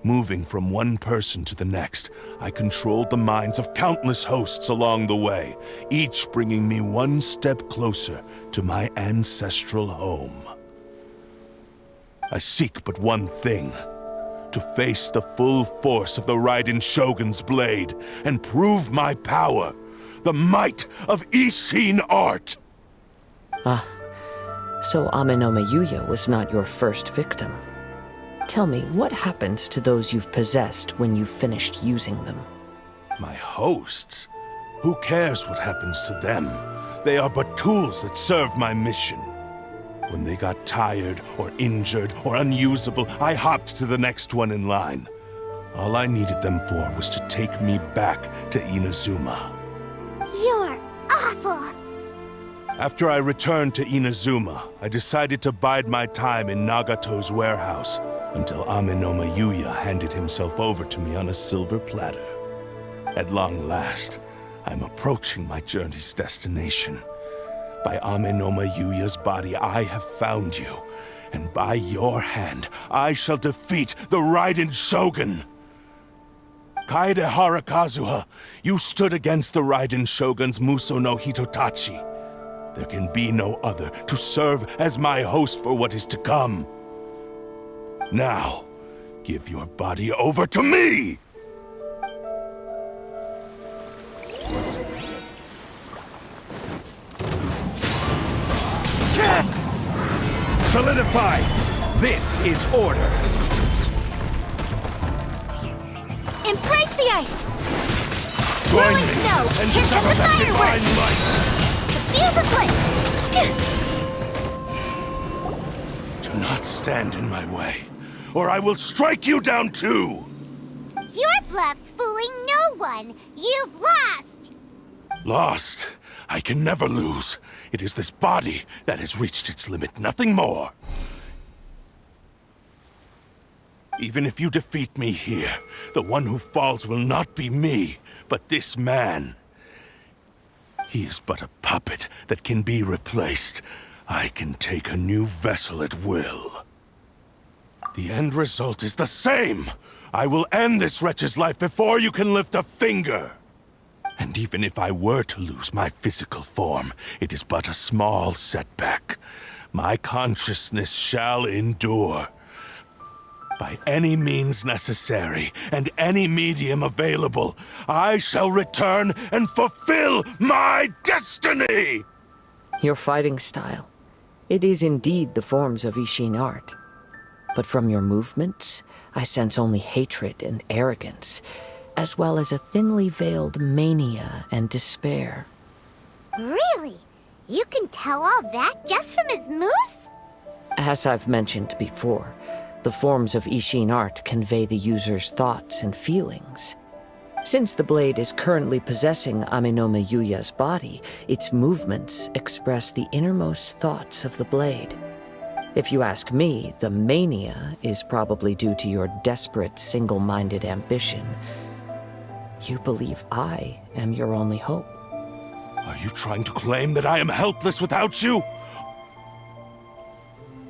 Moving from one person to the next, I controlled the minds of countless hosts along the way, each bringing me one step closer to my ancestral home. I seek but one thing: to face the full force of the Raiden Shogun's blade and prove my power, the might of Ishin art! So Ame no miHoYo was not your first victim. Tell me, what happens to those you've possessed when you've finished using them? My hosts? Who cares what happens to them? They are but tools that serve my mission. When they got tired, or injured, or unusable, I hopped to the next one in line. All I needed them for was to take me back to Inazuma. You're awful! After I returned to Inazuma, I decided to bide my time in Nagato's warehouse until Ame no miHoYo handed himself over to me on a silver platter. At long last, I'm approaching my journey's destination. By Ame no miHoYo's body, I have found you, and by your hand, I shall defeat the Raiden Shogun! Kaedehara Kazuha, you stood against the Raiden Shogun's Muso no Hitotachi. There can be no other to serve as my host for what is to come. Now, give your body over to me! Solidify! This is order! Embrace the ice! Join Rolling me snow! and Here summon comes the that divine fireworks! light! The fuse is lit! Do not stand in my way. or I will strike you down too! Your bluff's fooling no one. You've lost. Lost? I can never lose. It is this body that has reached its limit, nothing more. Even if you defeat me here, the one who falls will not be me, but this man. He is but a puppet that can be replaced. I can take a new vessel at will. The end result is the same! I will end this wretch's life before you can lift a finger! And even if I were to lose my physical form, it is but a small setback. My consciousness shall endure. By any means necessary, and any medium available, I shall return and fulfill my destiny! Your fighting style. It is indeed the forms of Ishin art. But from your movements, I sense only hatred and arrogance, as well as a thinly veiled mania and despair. Really? You can tell all that just from his moves? As I've mentioned before, the forms of Ishin art convey the user's thoughts and feelings. Since the blade is currently possessing Aminome Yuya's body, its movements express the innermost thoughts of the blade. If you ask me, the mania is probably due to your desperate, single-minded ambition. You believe I am your only hope. Are you trying to claim that I am helpless without you?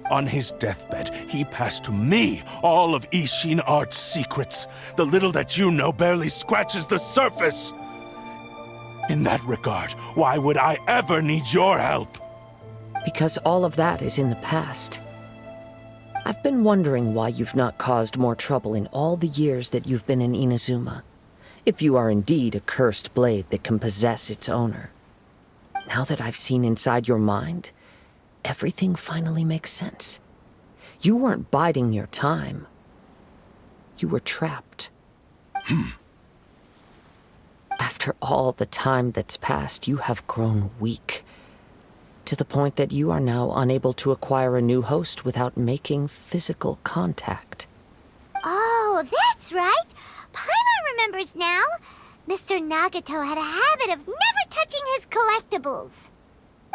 On his deathbed, he passed to me all of Ishin art's secrets. The little that you know barely scratches the surface. In that regard, why would I ever need your help? Because all of that is in the past. I've been wondering why you've not caused more trouble in all the years that you've been in Inazuma. If you are indeed a cursed blade that can possess its owner. Now that I've seen inside your mind, everything finally makes sense. You weren't biding your time. You were trapped. After all the time that's passed, you have grown weak. To the point that you are now unable to acquire a new host without making physical contact. Oh, that's right. Paimon remembers now. Mr. Nagato had a habit of never touching his collectibles.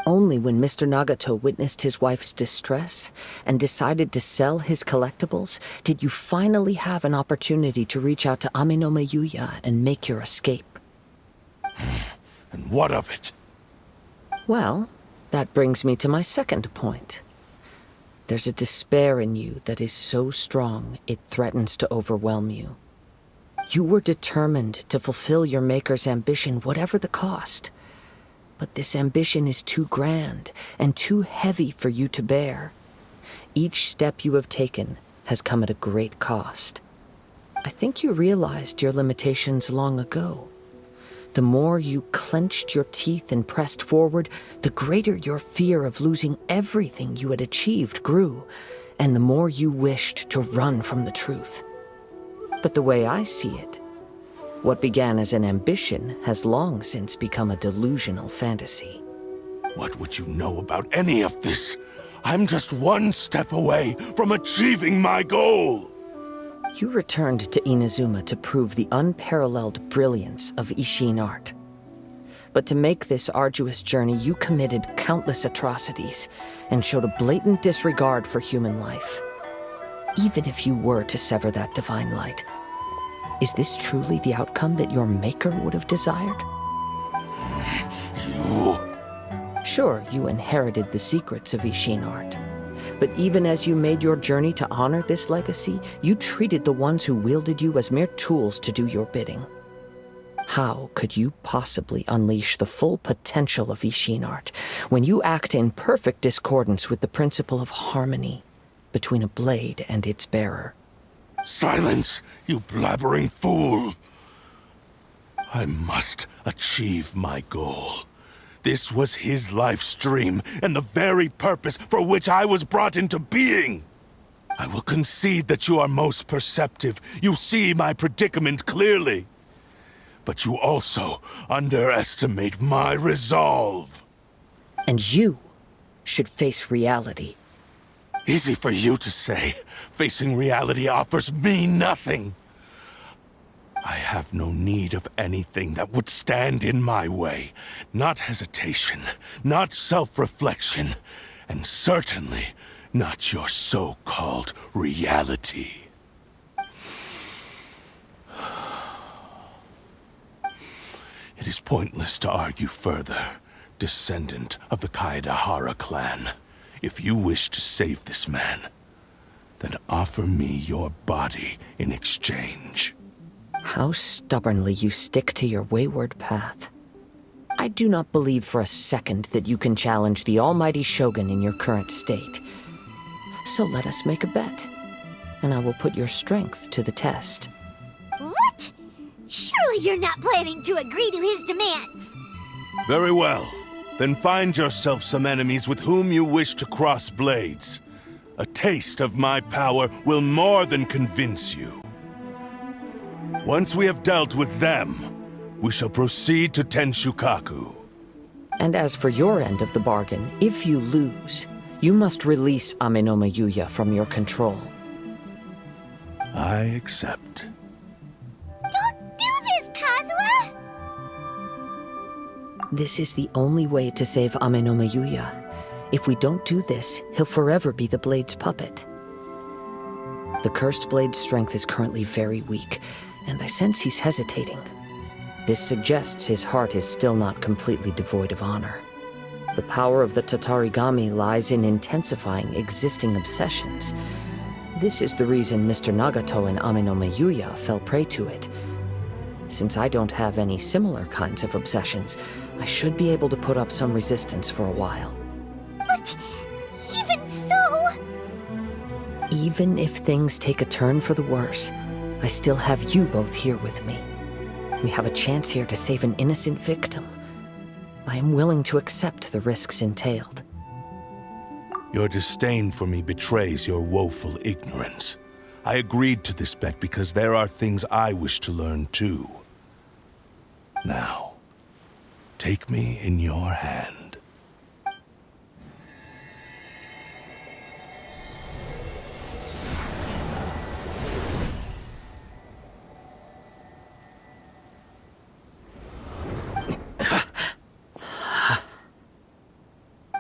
Only when Mr. Nagato witnessed his wife's distress and decided to sell his collectibles did you finally have an opportunity to reach out to Aminome Yuya and make your escape. And what of it? Well, that brings me to my second point. There's a despair in you that is so strong it threatens to overwhelm you. You were determined to fulfill your maker's ambition, whatever the cost. But this ambition is too grand and too heavy for you to bear. Each step you have taken has come at a great cost. I think you realized your limitations long ago. The more you clenched your teeth and pressed forward, the greater your fear of losing everything you had achieved grew, and the more you wished to run from the truth. But the way I see it, what began as an ambition has long since become a delusional fantasy. What would you know about any of this? I'm just one step away from achieving my goal! You returned to Inazuma to prove the unparalleled brilliance of Ishin art. But to make this arduous journey, you committed countless atrocities and showed a blatant disregard for human life. Even if you were to sever that divine light, is this truly the outcome that your maker would have desired? You... Sure, you inherited the secrets of Ishin art. But even as you made your journey to honor this legacy, you treated the ones who wielded you as mere tools to do your bidding. How could you possibly unleash the full potential of Ishin art when you act in perfect discordance with the principle of harmony between a blade and its bearer? Silence, you blabbering fool! I must achieve my goal. This was his life's dream, and the very purpose for which I was brought into being. I will concede that you are most perceptive. You see my predicament clearly. But you also underestimate my resolve. And you should face reality. Easy for you to say. Facing reality offers me nothing. I have no need of anything that would stand in my way. Not hesitation, not self-reflection, and certainly not your so-called reality. It is pointless to argue further, descendant of the Kaedahara clan. If you wish to save this man, then offer me your body in exchange. How stubbornly you stick to your wayward path. I do not believe for a second that you can challenge the almighty Shogun in your current state. So let us make a bet, and I will put your strength to the test. What? Surely you're not planning to agree to his demands. Very well. Then find yourself some enemies with whom you wish to cross blades. A taste of my power will more than convince you. Once we have dealt with them, we shall proceed to Tenshukaku. And as for your end of the bargain, if you lose, you must release Amenoma Yuya from your control. I accept. Don't do this, Kazuha! This is the only way to save Amenoma Yuya. If we don't do this, he'll forever be the Blade's puppet. The Cursed Blade's strength is currently very weak, and I sense he's hesitating. This suggests his heart is still not completely devoid of honor. The power of the Tatarigami lies in intensifying existing obsessions. This is the reason Mr. Nagato and Amenoma Yuya fell prey to it. Since I don't have any similar kinds of obsessions, I should be able to put up some resistance for a while. But even so... Even if things take a turn for the worse, I still have you both here with me. We have a chance here to save an innocent victim. I am willing to accept the risks entailed. Your disdain for me betrays your woeful ignorance. I agreed to this bet because there are things I wish to learn too. Now, take me in your hand.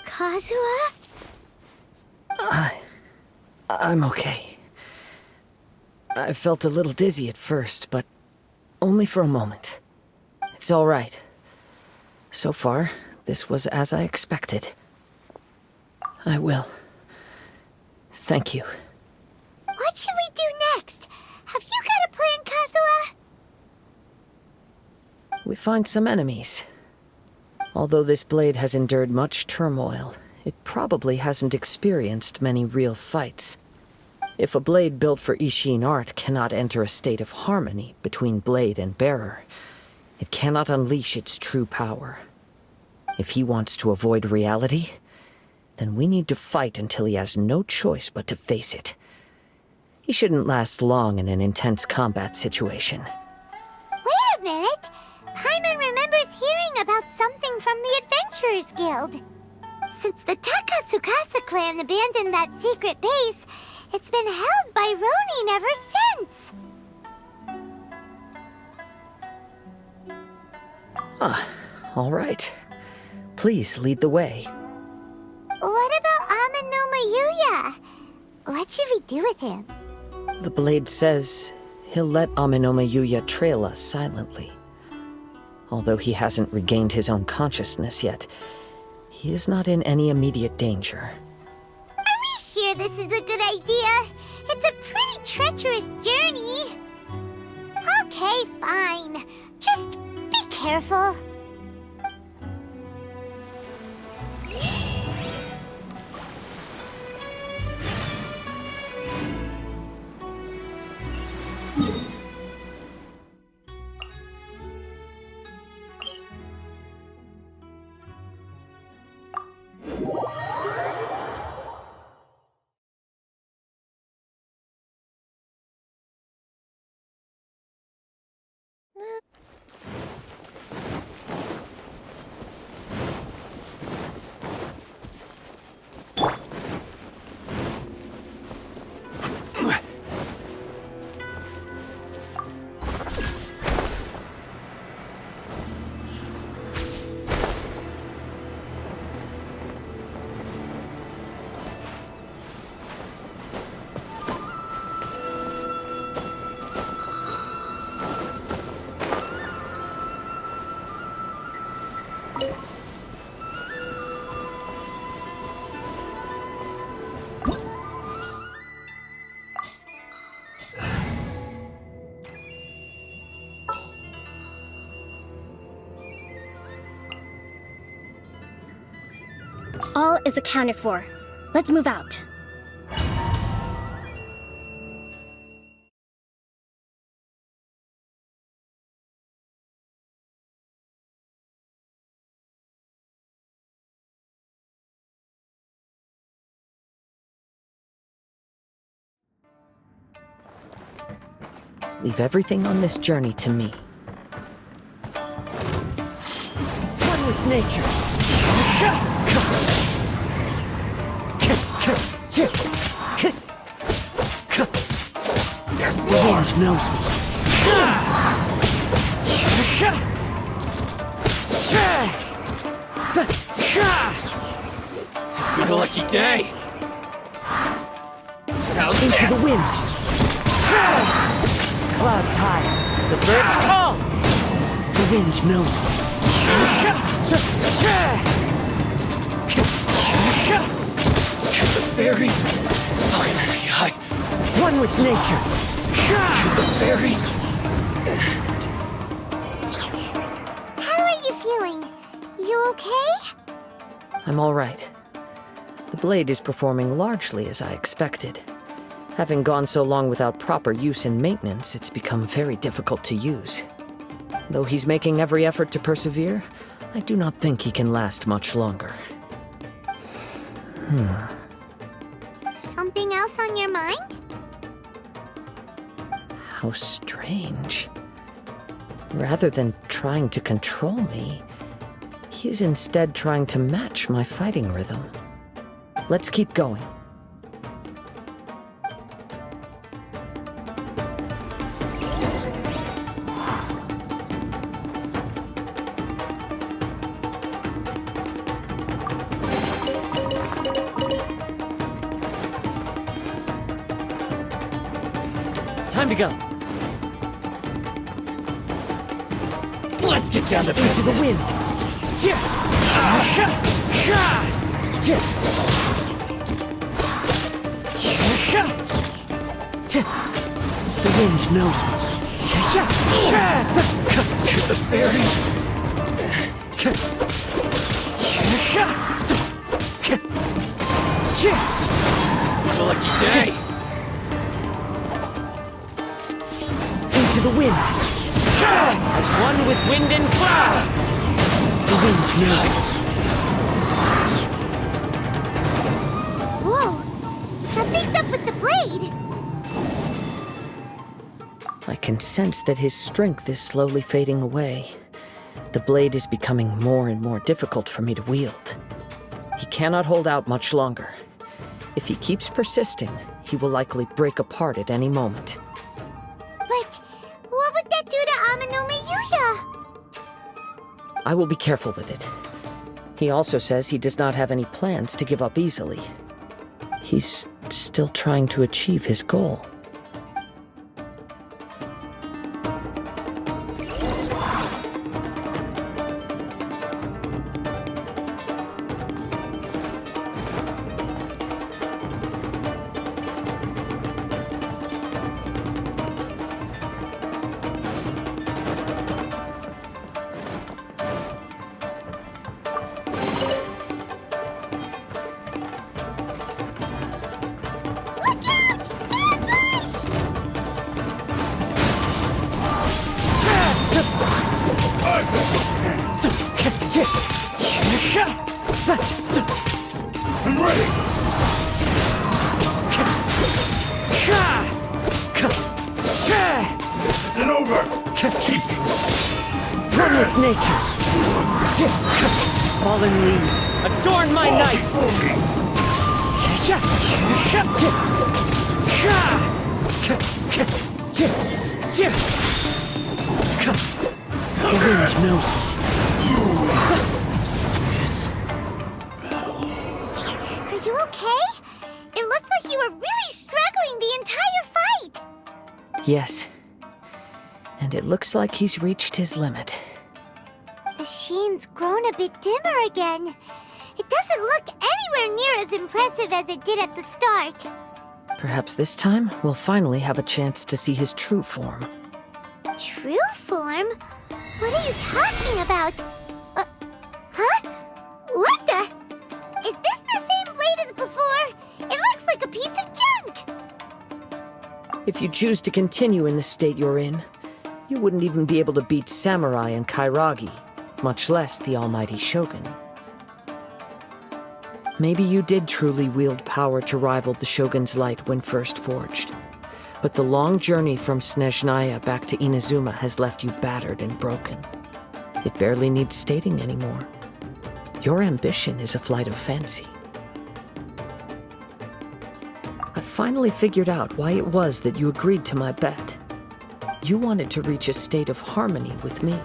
Kazuha? I'm okay. I felt a little dizzy at first, but only for a moment. It's all right. So far, this was as I expected. I will. Thank you. What should we do next? Have you got a plan, Kazuha? We find some enemies. Although this blade has endured much turmoil, it probably hasn't experienced many real fights. If a blade built for Ishin art cannot enter a state of harmony between blade and bearer, it cannot unleash its true power. If he wants to avoid reality, then we need to fight until he has no choice but to face it. He shouldn't last long in an intense combat situation. Wait a minute! Paimon remembers hearing about something from the Adventurers Guild. Since the Takatsukasa clan abandoned that secret base, it's been held by Ronin ever since. All right. Please lead the way. What about Amenoma Yuya? What should we do with him? The blade says he'll let Amenoma Yuya trail us silently. Although he hasn't regained his own consciousness yet, he is not in any immediate danger. Are we sure this is a good idea? It's a pretty treacherous journey. Okay, fine. Just be careful. All is accounted for. Let's move out. Leave everything on this journey to me. One with nature. The wind knows me. It's been a lucky day. Into the wind. Clouds high. The birds call. The wind knows me. The fairy. One with nature. The fairy. How are you feeling? You okay? I'm all right. The blade is performing largely as I expected. Having gone so long without proper use and maintenance, it's become very difficult to use. Though he's making every effort to persevere, I do not think he can last much longer. Something else on your mind? How strange. Rather than trying to control me, he is instead trying to match my fighting rhythm. Let's keep going. Time to go. Let's get down to Into business. the wind. The wind knows me. The fairy. It's a lucky day. Into the wind. As one with wind and cloud. The wind knows me. Whoa! Something's up with the blade! I can sense that his strength is slowly fading away. The blade is becoming more and more difficult for me to wield. He cannot hold out much longer. If he keeps persisting, he will likely break apart at any moment. But what would that do to Amano miHoYo? I will be careful with it. He also says he does not have any plans to give up easily. He's still trying to achieve his goal. I'm ready! This isn't over! Keep One with nature. Fallen leaves, adorn my night. The wind knows me. Are you okay? It looked like you were really struggling the entire fight! Yes. And it looks like he's reached his limit. The sheen's grown a bit dimmer again. It doesn't look anywhere near as impressive as it did at the start. Perhaps this time, we'll finally have a chance to see his true form. True form? What are you talking about? Huh? What the? Is If you choose to continue in the state you're in, you wouldn't even be able to beat Samurai and Kairagi, much less the almighty Shogun. Maybe you did truly wield power to rival the Shogun's light when first forged. But the long journey from Snezhnaya back to Inazuma has left you battered and broken. It barely needs stating anymore. Your ambition is a flight of fancy. I finally figured out why it was that you agreed to my bet. You wanted to reach a state of harmony with me.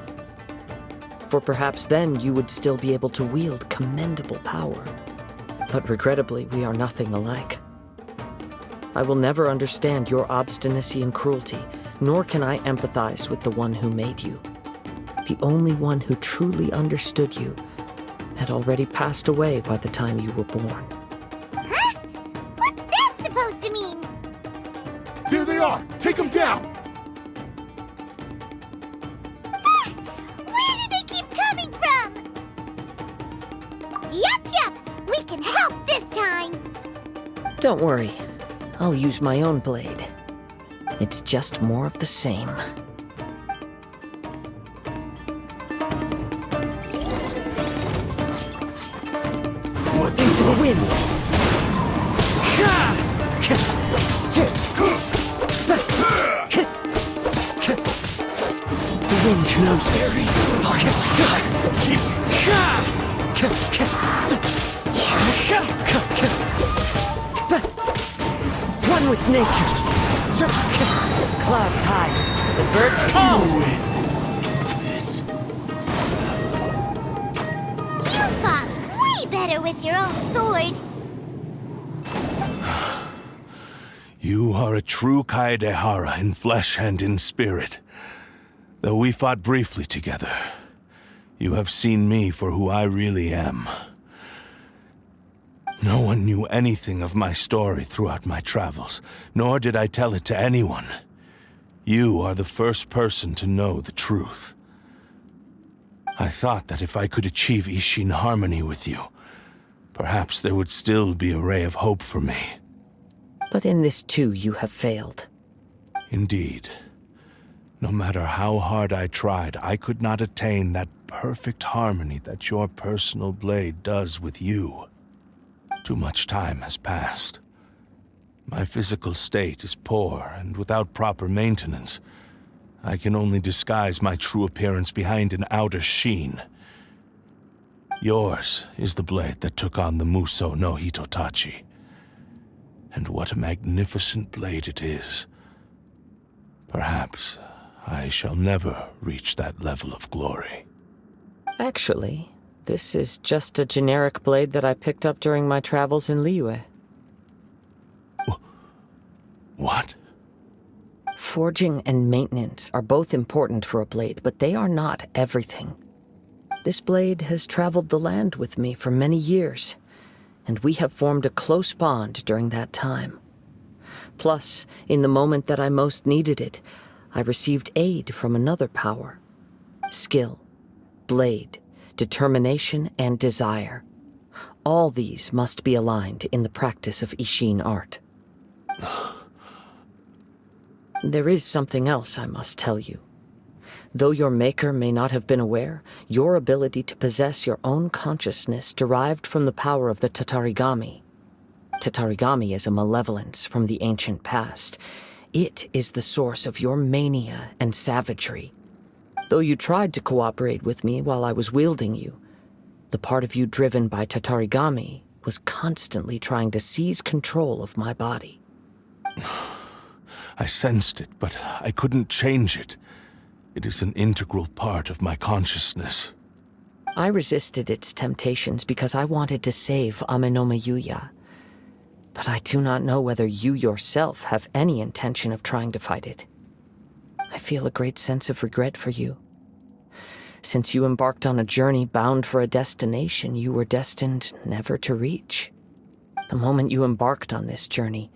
For perhaps then you would still be able to wield commendable power. But regrettably, we are nothing alike. I will never understand your obstinacy and cruelty, nor can I empathize with the one who made you. The only one who truly understood you had already passed away by the time you were born. Huh? What's that supposed to mean? There they are! Take them down! Where do they keep coming from? Yup, we can help this time. Don't worry, I'll use my own blade. It's just more of the same. Into the wind! The wind knows very. One with nature. Clouds high. The birds call. You fought way better with your own sword. You are a true Kaedehara in flesh and in spirit. Though we fought briefly together, you have seen me for who I really am. No one knew anything of my story throughout my travels, nor did I tell it to anyone. You are the first person to know the truth. I thought that if I could achieve Ishin harmony with you, perhaps there would still be a ray of hope for me. But in this too, you have failed. Indeed. No matter how hard I tried, I could not attain that perfect harmony that your personal blade does with you. Too much time has passed. My physical state is poor, and without proper maintenance, I can only disguise my true appearance behind an outer sheen. Yours is the blade that took on the Muso no Hitotachi. And what a magnificent blade it is. Perhaps I shall never reach that level of glory. Actually, this is just a generic blade that I picked up during my travels in Liyue. What? Forging and maintenance are both important for a blade, but they are not everything. This blade has traveled the land with me for many years, and we have formed a close bond during that time. Plus, in the moment that I most needed it, I received aid from another power. Skill, blade, determination, and desire. All these must be aligned in the practice of Ishin art. There is something else I must tell you. Though your maker may not have been aware, your ability to possess your own consciousness derived from the power of the Tatarigami. Tatarigami is a malevolence from the ancient past. It is the source of your mania and savagery. Though you tried to cooperate with me while I was wielding you, the part of you driven by Tatarigami was constantly trying to seize control of my body. I sensed it, but I couldn't change it. It is an integral part of my consciousness. I resisted its temptations because I wanted to save Amenoma Yuya. But I do not know whether you yourself have any intention of trying to fight it. I feel a great sense of regret for you. Since you embarked on a journey bound for a destination you were destined never to reach. The moment you embarked on this journey,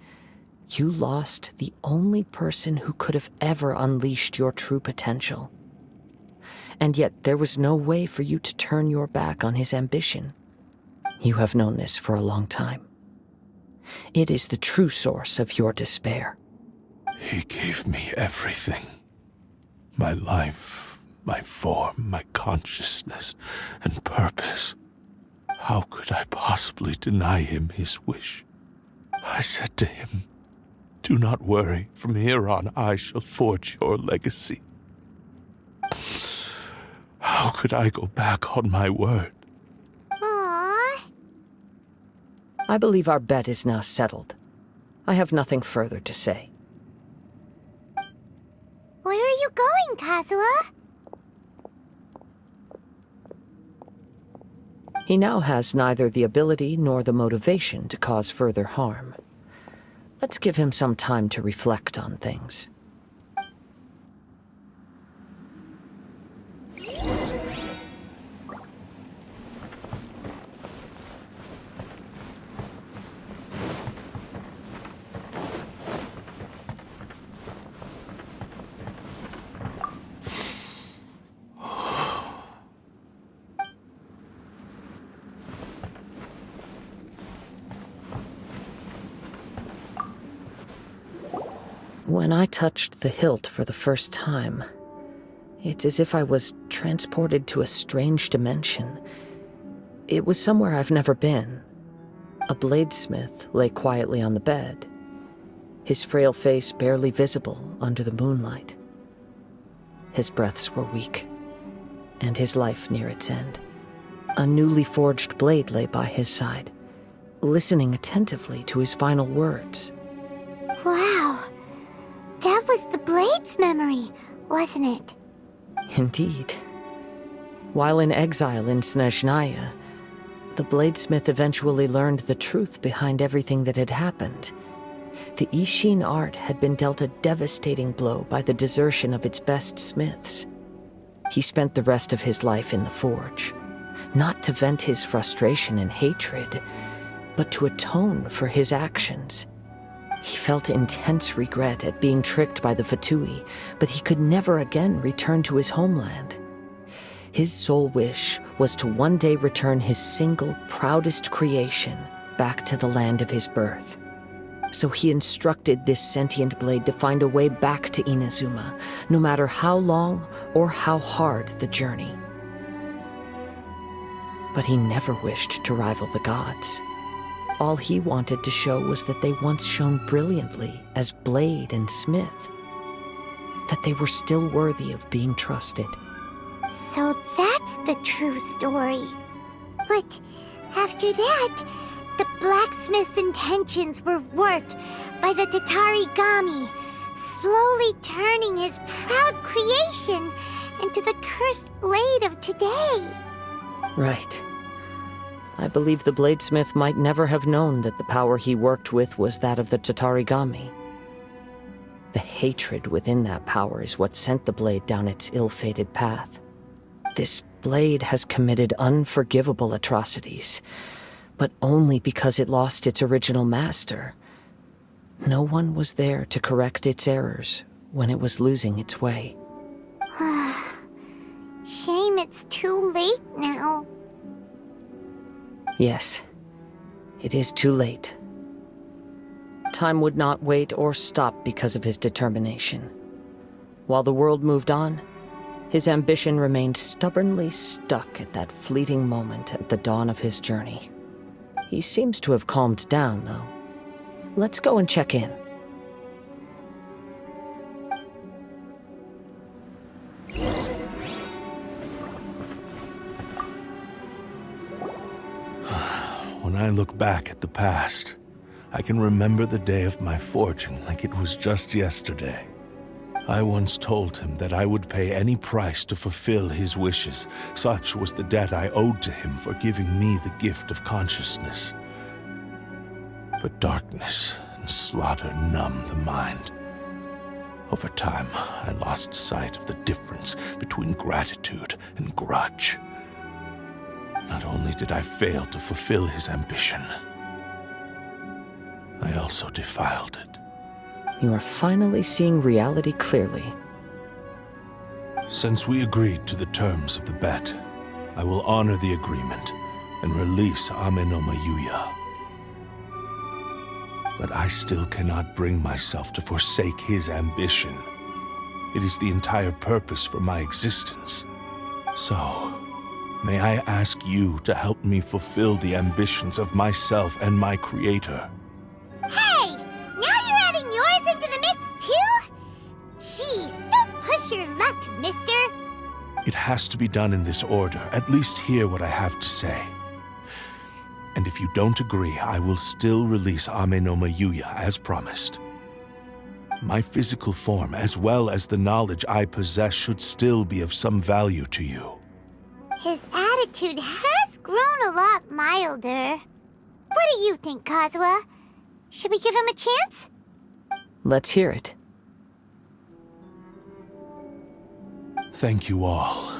you lost the only person who could have ever unleashed your true potential. And yet there was no way for you to turn your back on his ambition. You have known this for a long time. It is the true source of your despair. He gave me everything. My life, my form, my consciousness, and purpose. How could I possibly deny him his wish? I said to him, "Do not worry. From here on, I shall forge your legacy." How could I go back on my word? Aww. I believe our bet is now settled. I have nothing further to say. Where are you going, Kazuha? He now has neither the ability nor the motivation to cause further harm. Let's give him some time to reflect on things. When I touched the hilt for the first time, it's as if I was transported to a strange dimension. It was somewhere I've never been. A bladesmith lay quietly on the bed, his frail face barely visible under the moonlight. His breaths were weak, and his life near its end. A newly forged blade lay by his side, listening attentively to his final words. Wow. That was the Blade's memory, wasn't it? Indeed. While in exile in Snezhnaya, the bladesmith eventually learned the truth behind everything that had happened. The Ishin art had been dealt a devastating blow by the desertion of its best smiths. He spent the rest of his life in the forge, not to vent his frustration and hatred, but to atone for his actions. He felt intense regret at being tricked by the Fatui, but he could never again return to his homeland. His sole wish was to one day return his single, proudest creation back to the land of his birth. So he instructed this sentient blade to find a way back to Inazuma, no matter how long or how hard the journey. But he never wished to rival the gods. All he wanted to show was that they once shone brilliantly as blade and smith, that they were still worthy of being trusted. So that's the true story. But after that, the blacksmith's intentions were worked by the Tatarigami, slowly turning his proud creation into the cursed blade of today. Right. I believe the bladesmith might never have known that the power he worked with was that of the Tatarigami. The hatred within that power is what sent the blade down its ill-fated path. This blade has committed unforgivable atrocities, but only because it lost its original master. No one was there to correct its errors when it was losing its way. Shame it's too late now. Yes, it is too late. Time would not wait or stop because of his determination. While the world moved on, his ambition remained stubbornly stuck at that fleeting moment at the dawn of his journey. He seems to have calmed down, though. Let's go and check in. When I look back at the past, I can remember the day of my forging like it was just yesterday. I once told him that I would pay any price to fulfill his wishes. Such was the debt I owed to him for giving me the gift of consciousness. But darkness and slaughter numbed the mind. Over time, I lost sight of the difference between gratitude and grudge. Not only did I fail to fulfill his ambition, I also defiled it. You are finally seeing reality clearly. Since we agreed to the terms of the bet, I will honor the agreement and release Ame no Mayuya. But I still cannot bring myself to forsake his ambition. It is the entire purpose for my existence. So, may I ask you to help me fulfill the ambitions of myself and my creator? Hey! Now you're adding yours into the mix, too? Jeez, don't push your luck, mister. It has to be done in this order. At least hear what I have to say. And if you don't agree, I will still release Ame no miHoYo as promised. My physical form, as well as the knowledge I possess, should still be of some value to you. His attitude has grown a lot milder. What do you think, Kazuha? Should we give him a chance? Let's hear it. Thank you all.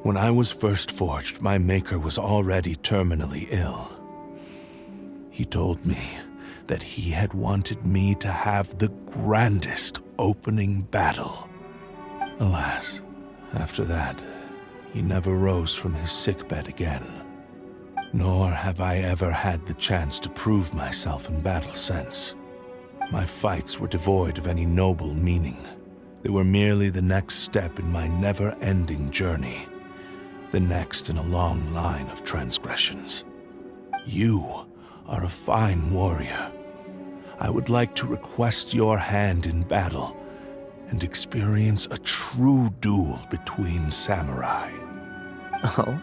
When I was first forged, my maker was already terminally ill. He told me that he had wanted me to have the grandest opening battle. Alas, after that, he never rose from his sickbed again. Nor have I ever had the chance to prove myself in battle since. My fights were devoid of any noble meaning. They were merely the next step in my never-ending journey. The next in a long line of transgressions. You are a fine warrior. I would like to request your hand in battle and experience a true duel between samurai. Oh?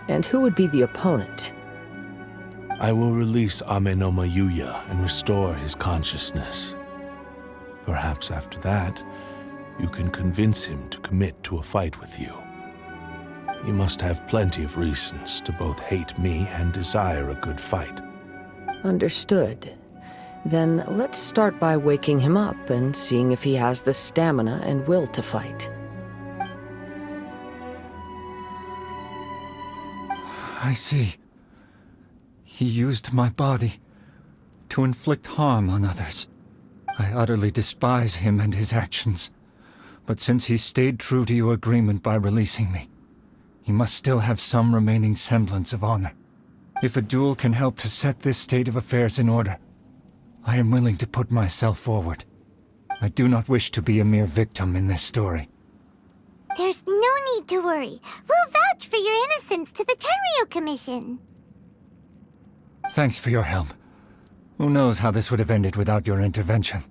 And who would be the opponent? I will release Ame no miHoYo and restore his consciousness. Perhaps after that, you can convince him to commit to a fight with you. He must have plenty of reasons to both hate me and desire a good fight. Understood. Then let's start by waking him up and seeing if he has the stamina and will to fight. I see. He used my body to inflict harm on others. I utterly despise him and his actions. But since he stayed true to your agreement by releasing me, he must still have some remaining semblance of honor. If a duel can help to set this state of affairs in order, I am willing to put myself forward. I do not wish to be a mere victim in this story. There's no need to worry. We'll vouch for your innocence to the Tenryo Commission. Thanks for your help. Who knows how this would have ended without your intervention?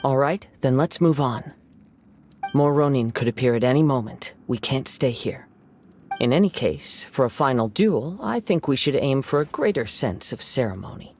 All right, then let's move on. More Ronin could appear at any moment. We can't stay here. In any case, for a final duel, I think we should aim for a greater sense of ceremony.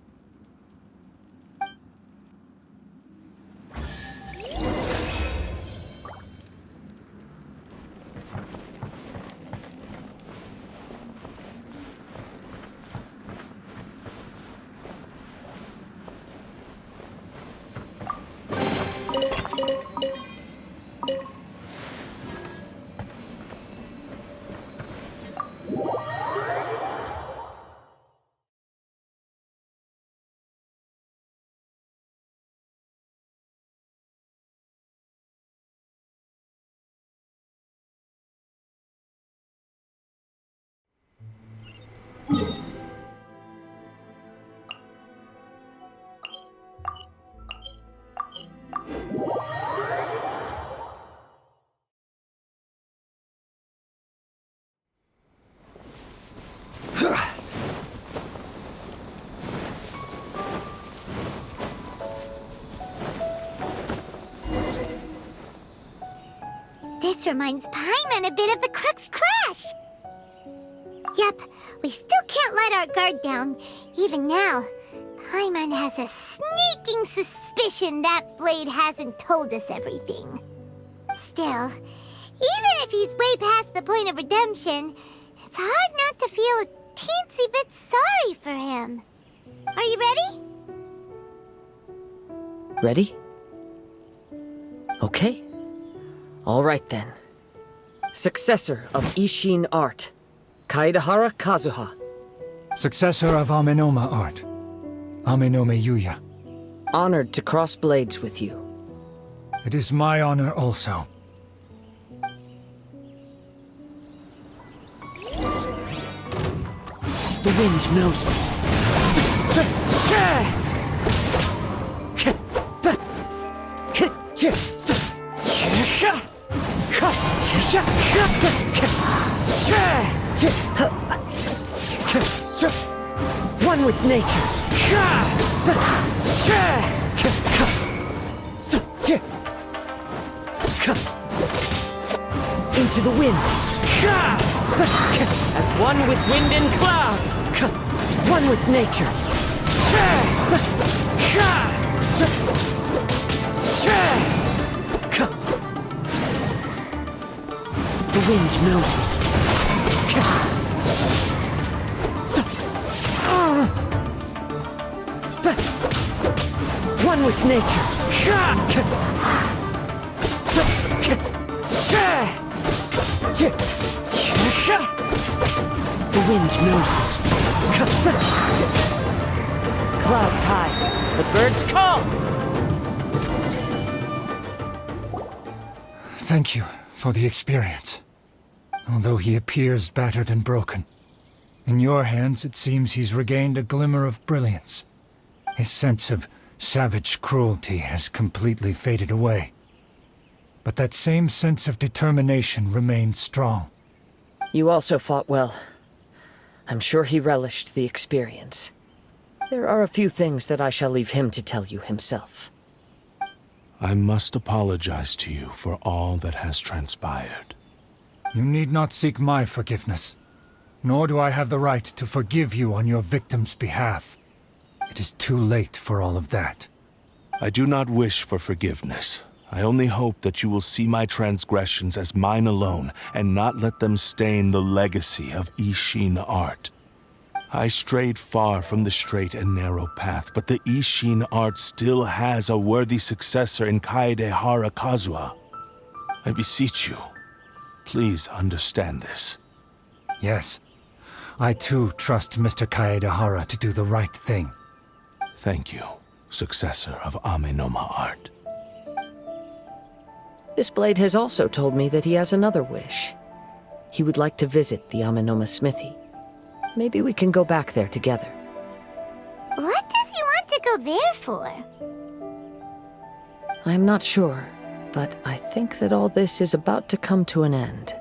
This reminds Paimon a bit of the Crux Clash. Yep, we still can't let our guard down. Even now, Paimon has a sneaking suspicion that Blade hasn't told us everything. Still, even if he's way past the point of redemption, it's hard not to feel a teensy bit sorry for him. Are you ready? Ready? Okay. All right then. Successor of Ishin Art, Kaedahara Kazuha. Successor of Amenoma Art, Ame no miHoYo. Honored to cross blades with you. It is my honor also. The wind knows me. One with nature. Into the wind. As one with wind and cloud. One with nature. The wind knows me. One with nature. The wind knows me. Clouds high, but birds call. Thank you for the experience. Although he appears battered and broken, in your hands it seems he's regained a glimmer of brilliance. His sense of savage cruelty has completely faded away. But that same sense of determination remains strong. You also fought well. I'm sure he relished the experience. There are a few things that I shall leave him to tell you himself. I must apologize to you for all that has transpired. You need not seek my forgiveness, nor do I have the right to forgive you on your victim's behalf. It is too late for all of that. I do not wish for forgiveness. I only hope that you will see my transgressions as mine alone, and not let them stain the legacy of Ishin art. I strayed far from the straight and narrow path, but the Ishin art still has a worthy successor in Kaedehara Kazuha. I beseech you, please understand this. Yes, I too trust Mr. Kaedehara to do the right thing. Thank you, successor of Amenoma art. This blade has also told me that he has another wish. He would like to visit the Amenoma smithy. Maybe we can go back there together. What does he want to go there for? I'm not sure, but I think that all this is about to come to an end.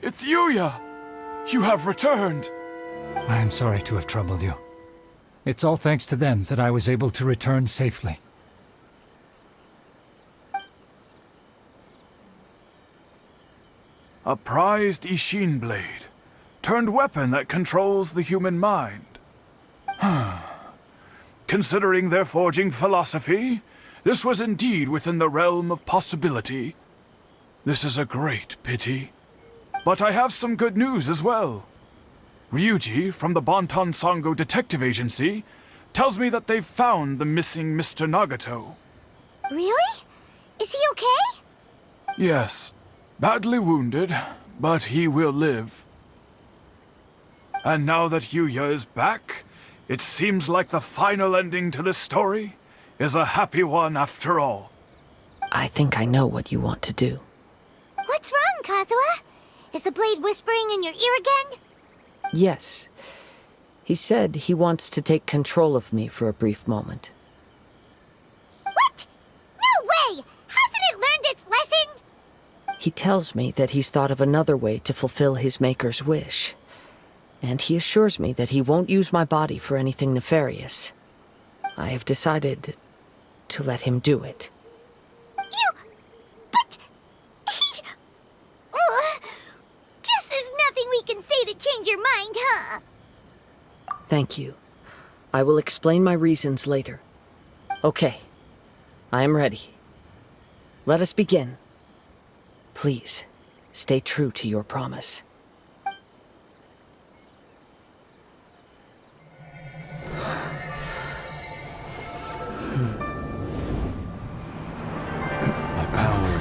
It's Yuya! You have returned! I am sorry to have troubled you. It's all thanks to them that I was able to return safely. A prized Ishin blade, turned weapon that controls the human mind. Considering their forging philosophy, this was indeed within the realm of possibility. This is a great pity. But I have some good news as well. Ryuji, from the Bonton Sango Detective Agency, tells me that they've found the missing Mr. Nagato. Really? Is he okay? Yes. Badly wounded, but he will live. And now that Yuya is back, it seems like the final ending to this story is a happy one after all. I think I know what you want to do. What's wrong, Kazuha? Is the blade whispering in your ear again? Yes. He said he wants to take control of me for a brief moment. What? No way! Hasn't it learned its lesson? He tells me that he's thought of another way to fulfill his maker's wish. And he assures me that he won't use my body for anything nefarious. I have decided to let him do it. But... Guess there's nothing we can say to change your mind, huh? Thank you. I will explain my reasons later. Okay. I am ready. Let us begin. Please, stay true to your promise.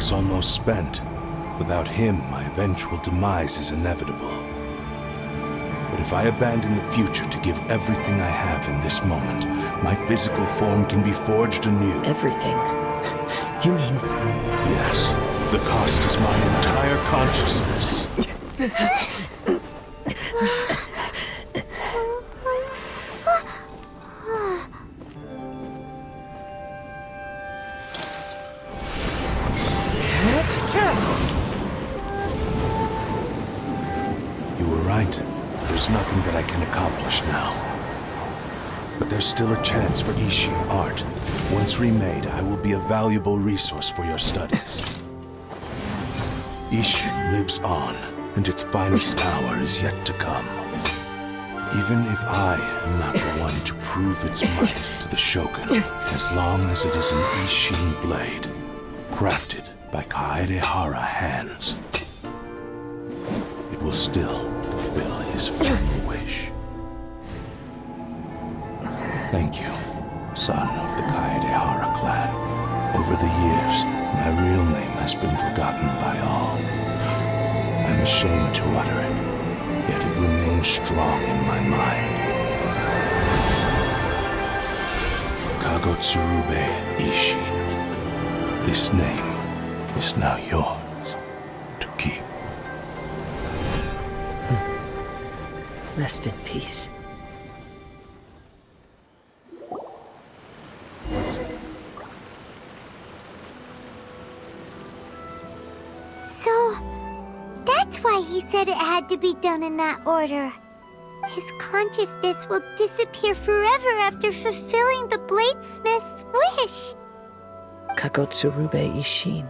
is almost spent. Without him, my eventual demise is inevitable. But if I abandon the future to give everything I have in this moment, my physical form can be forged anew. Everything? You mean... Yes. The cost is my entire consciousness. You were right. There's nothing that I can accomplish now. But there's still a chance for Ishin art. Once remade, I will be a valuable resource for your studies. Ishin lives on, and its finest hour is yet to come. Even if I am not the one to prove its might to the Shogun, as long as it is an Ishin blade, crafted by Kaedehara hands, it will still fulfill his final wish. Thank you, son of the Kaedehara clan. Over the years, my real name has been forgotten by all. I'm ashamed to utter it, yet it remains strong in my mind. Kagotsurube Ishin. This name is now yours to keep. Rest in peace. So, that's why he said it had to be done in that order. His consciousness will disappear forever after fulfilling the bladesmith's wish. Kagotsurube Ishin.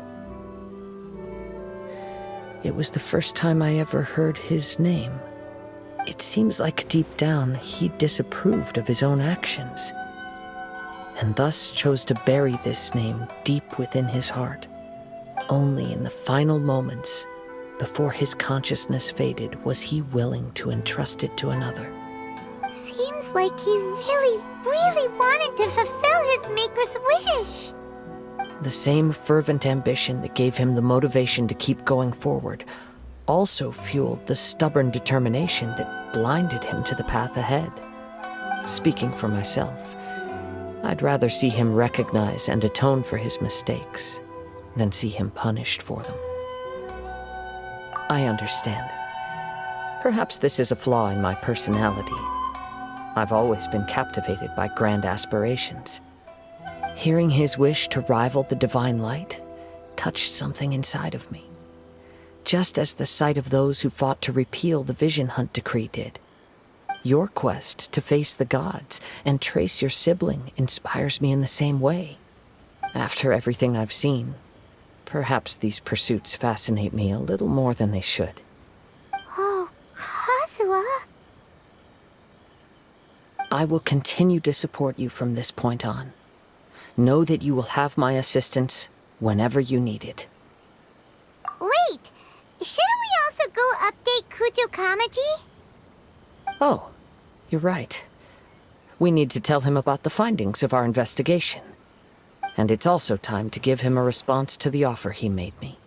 It was the first time I ever heard his name. It seems like deep down he disapproved of his own actions, and thus chose to bury this name deep within his heart. Only in the final moments, before his consciousness faded, was he willing to entrust it to another. Seems like he really wanted to fulfill his maker's wish. The same fervent ambition that gave him the motivation to keep going forward also fueled the stubborn determination that blinded him to the path ahead. Speaking for myself, I'd rather see him recognize and atone for his mistakes than see him punished for them. I understand. Perhaps this is a flaw in my personality. I've always been captivated by grand aspirations. Hearing his wish to rival the divine light touched something inside of me, just as the sight of those who fought to repeal the Vision Hunt decree did. Your quest to face the gods and trace your sibling inspires me in the same way. After everything I've seen, perhaps these pursuits fascinate me a little more than they should. Oh, Kazuha. I will continue to support you from this point on. Know that you will have my assistance whenever you need it. Wait, shouldn't we also go update Kujo Kamaji? Oh, you're right. We need to tell him about the findings of our investigation. And it's also time to give him a response to the offer he made me.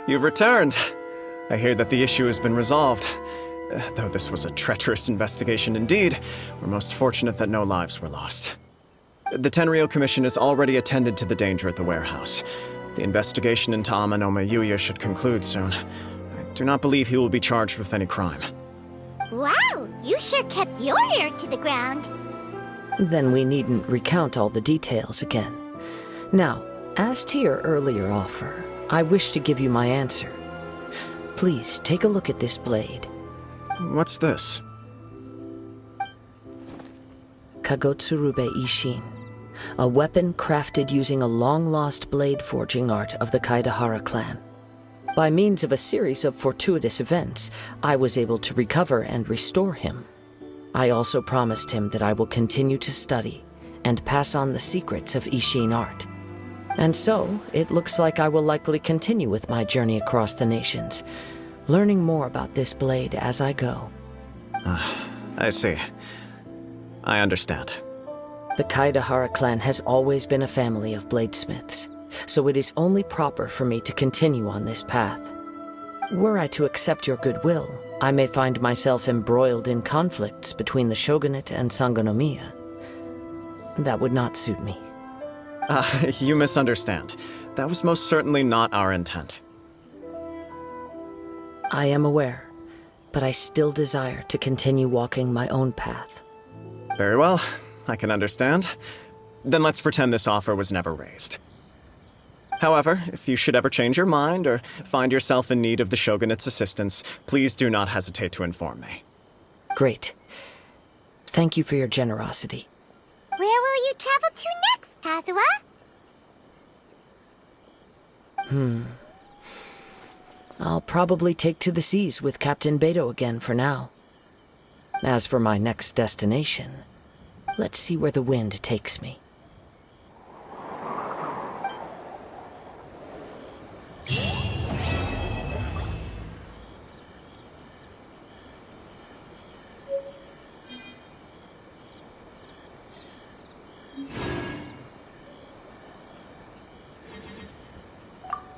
You've returned. I hear that the issue has been resolved. Though this was a treacherous investigation indeed, we're most fortunate that no lives were lost. The Tenryou Commission has already attended to the danger at the warehouse. The investigation into Ama no miHoYo should conclude soon. I do not believe he will be charged with any crime. Wow, you sure kept your ear to the ground. Then we needn't recount all the details again. Now, as to your earlier offer, I wish to give you my answer. Please take a look at this blade. What's this? Kagotsurube Ishin, a weapon crafted using a long-lost blade forging art of the Kaidahara clan. By means of a series of fortuitous events, I was able to recover and restore him. I also promised him that I will continue to study and pass on the secrets of Ishin art. And so, it looks like I will likely continue with my journey across the nations, learning more about this blade as I go. I see. I understand. The Kaidahara clan has always been a family of bladesmiths, so it is only proper for me to continue on this path. Were I to accept your goodwill, I may find myself embroiled in conflicts between the shogunate and Sangonomiya. That would not suit me. You misunderstand. That was most certainly not our intent. I am aware, but I still desire to continue walking my own path. Very well, I can understand. Then let's pretend this offer was never raised. However, if you should ever change your mind or find yourself in need of the Shogunate's assistance, please do not hesitate to inform me. Great. Thank you for your generosity. Where will you travel to next, Kazuha? I'll probably take to the seas with Captain Beto again for now. As for my next destination, let's see where the wind takes me.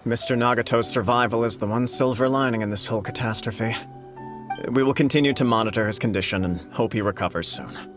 Mr. Nagato's survival is the one silver lining in this whole catastrophe. We will continue to monitor his condition and hope he recovers soon.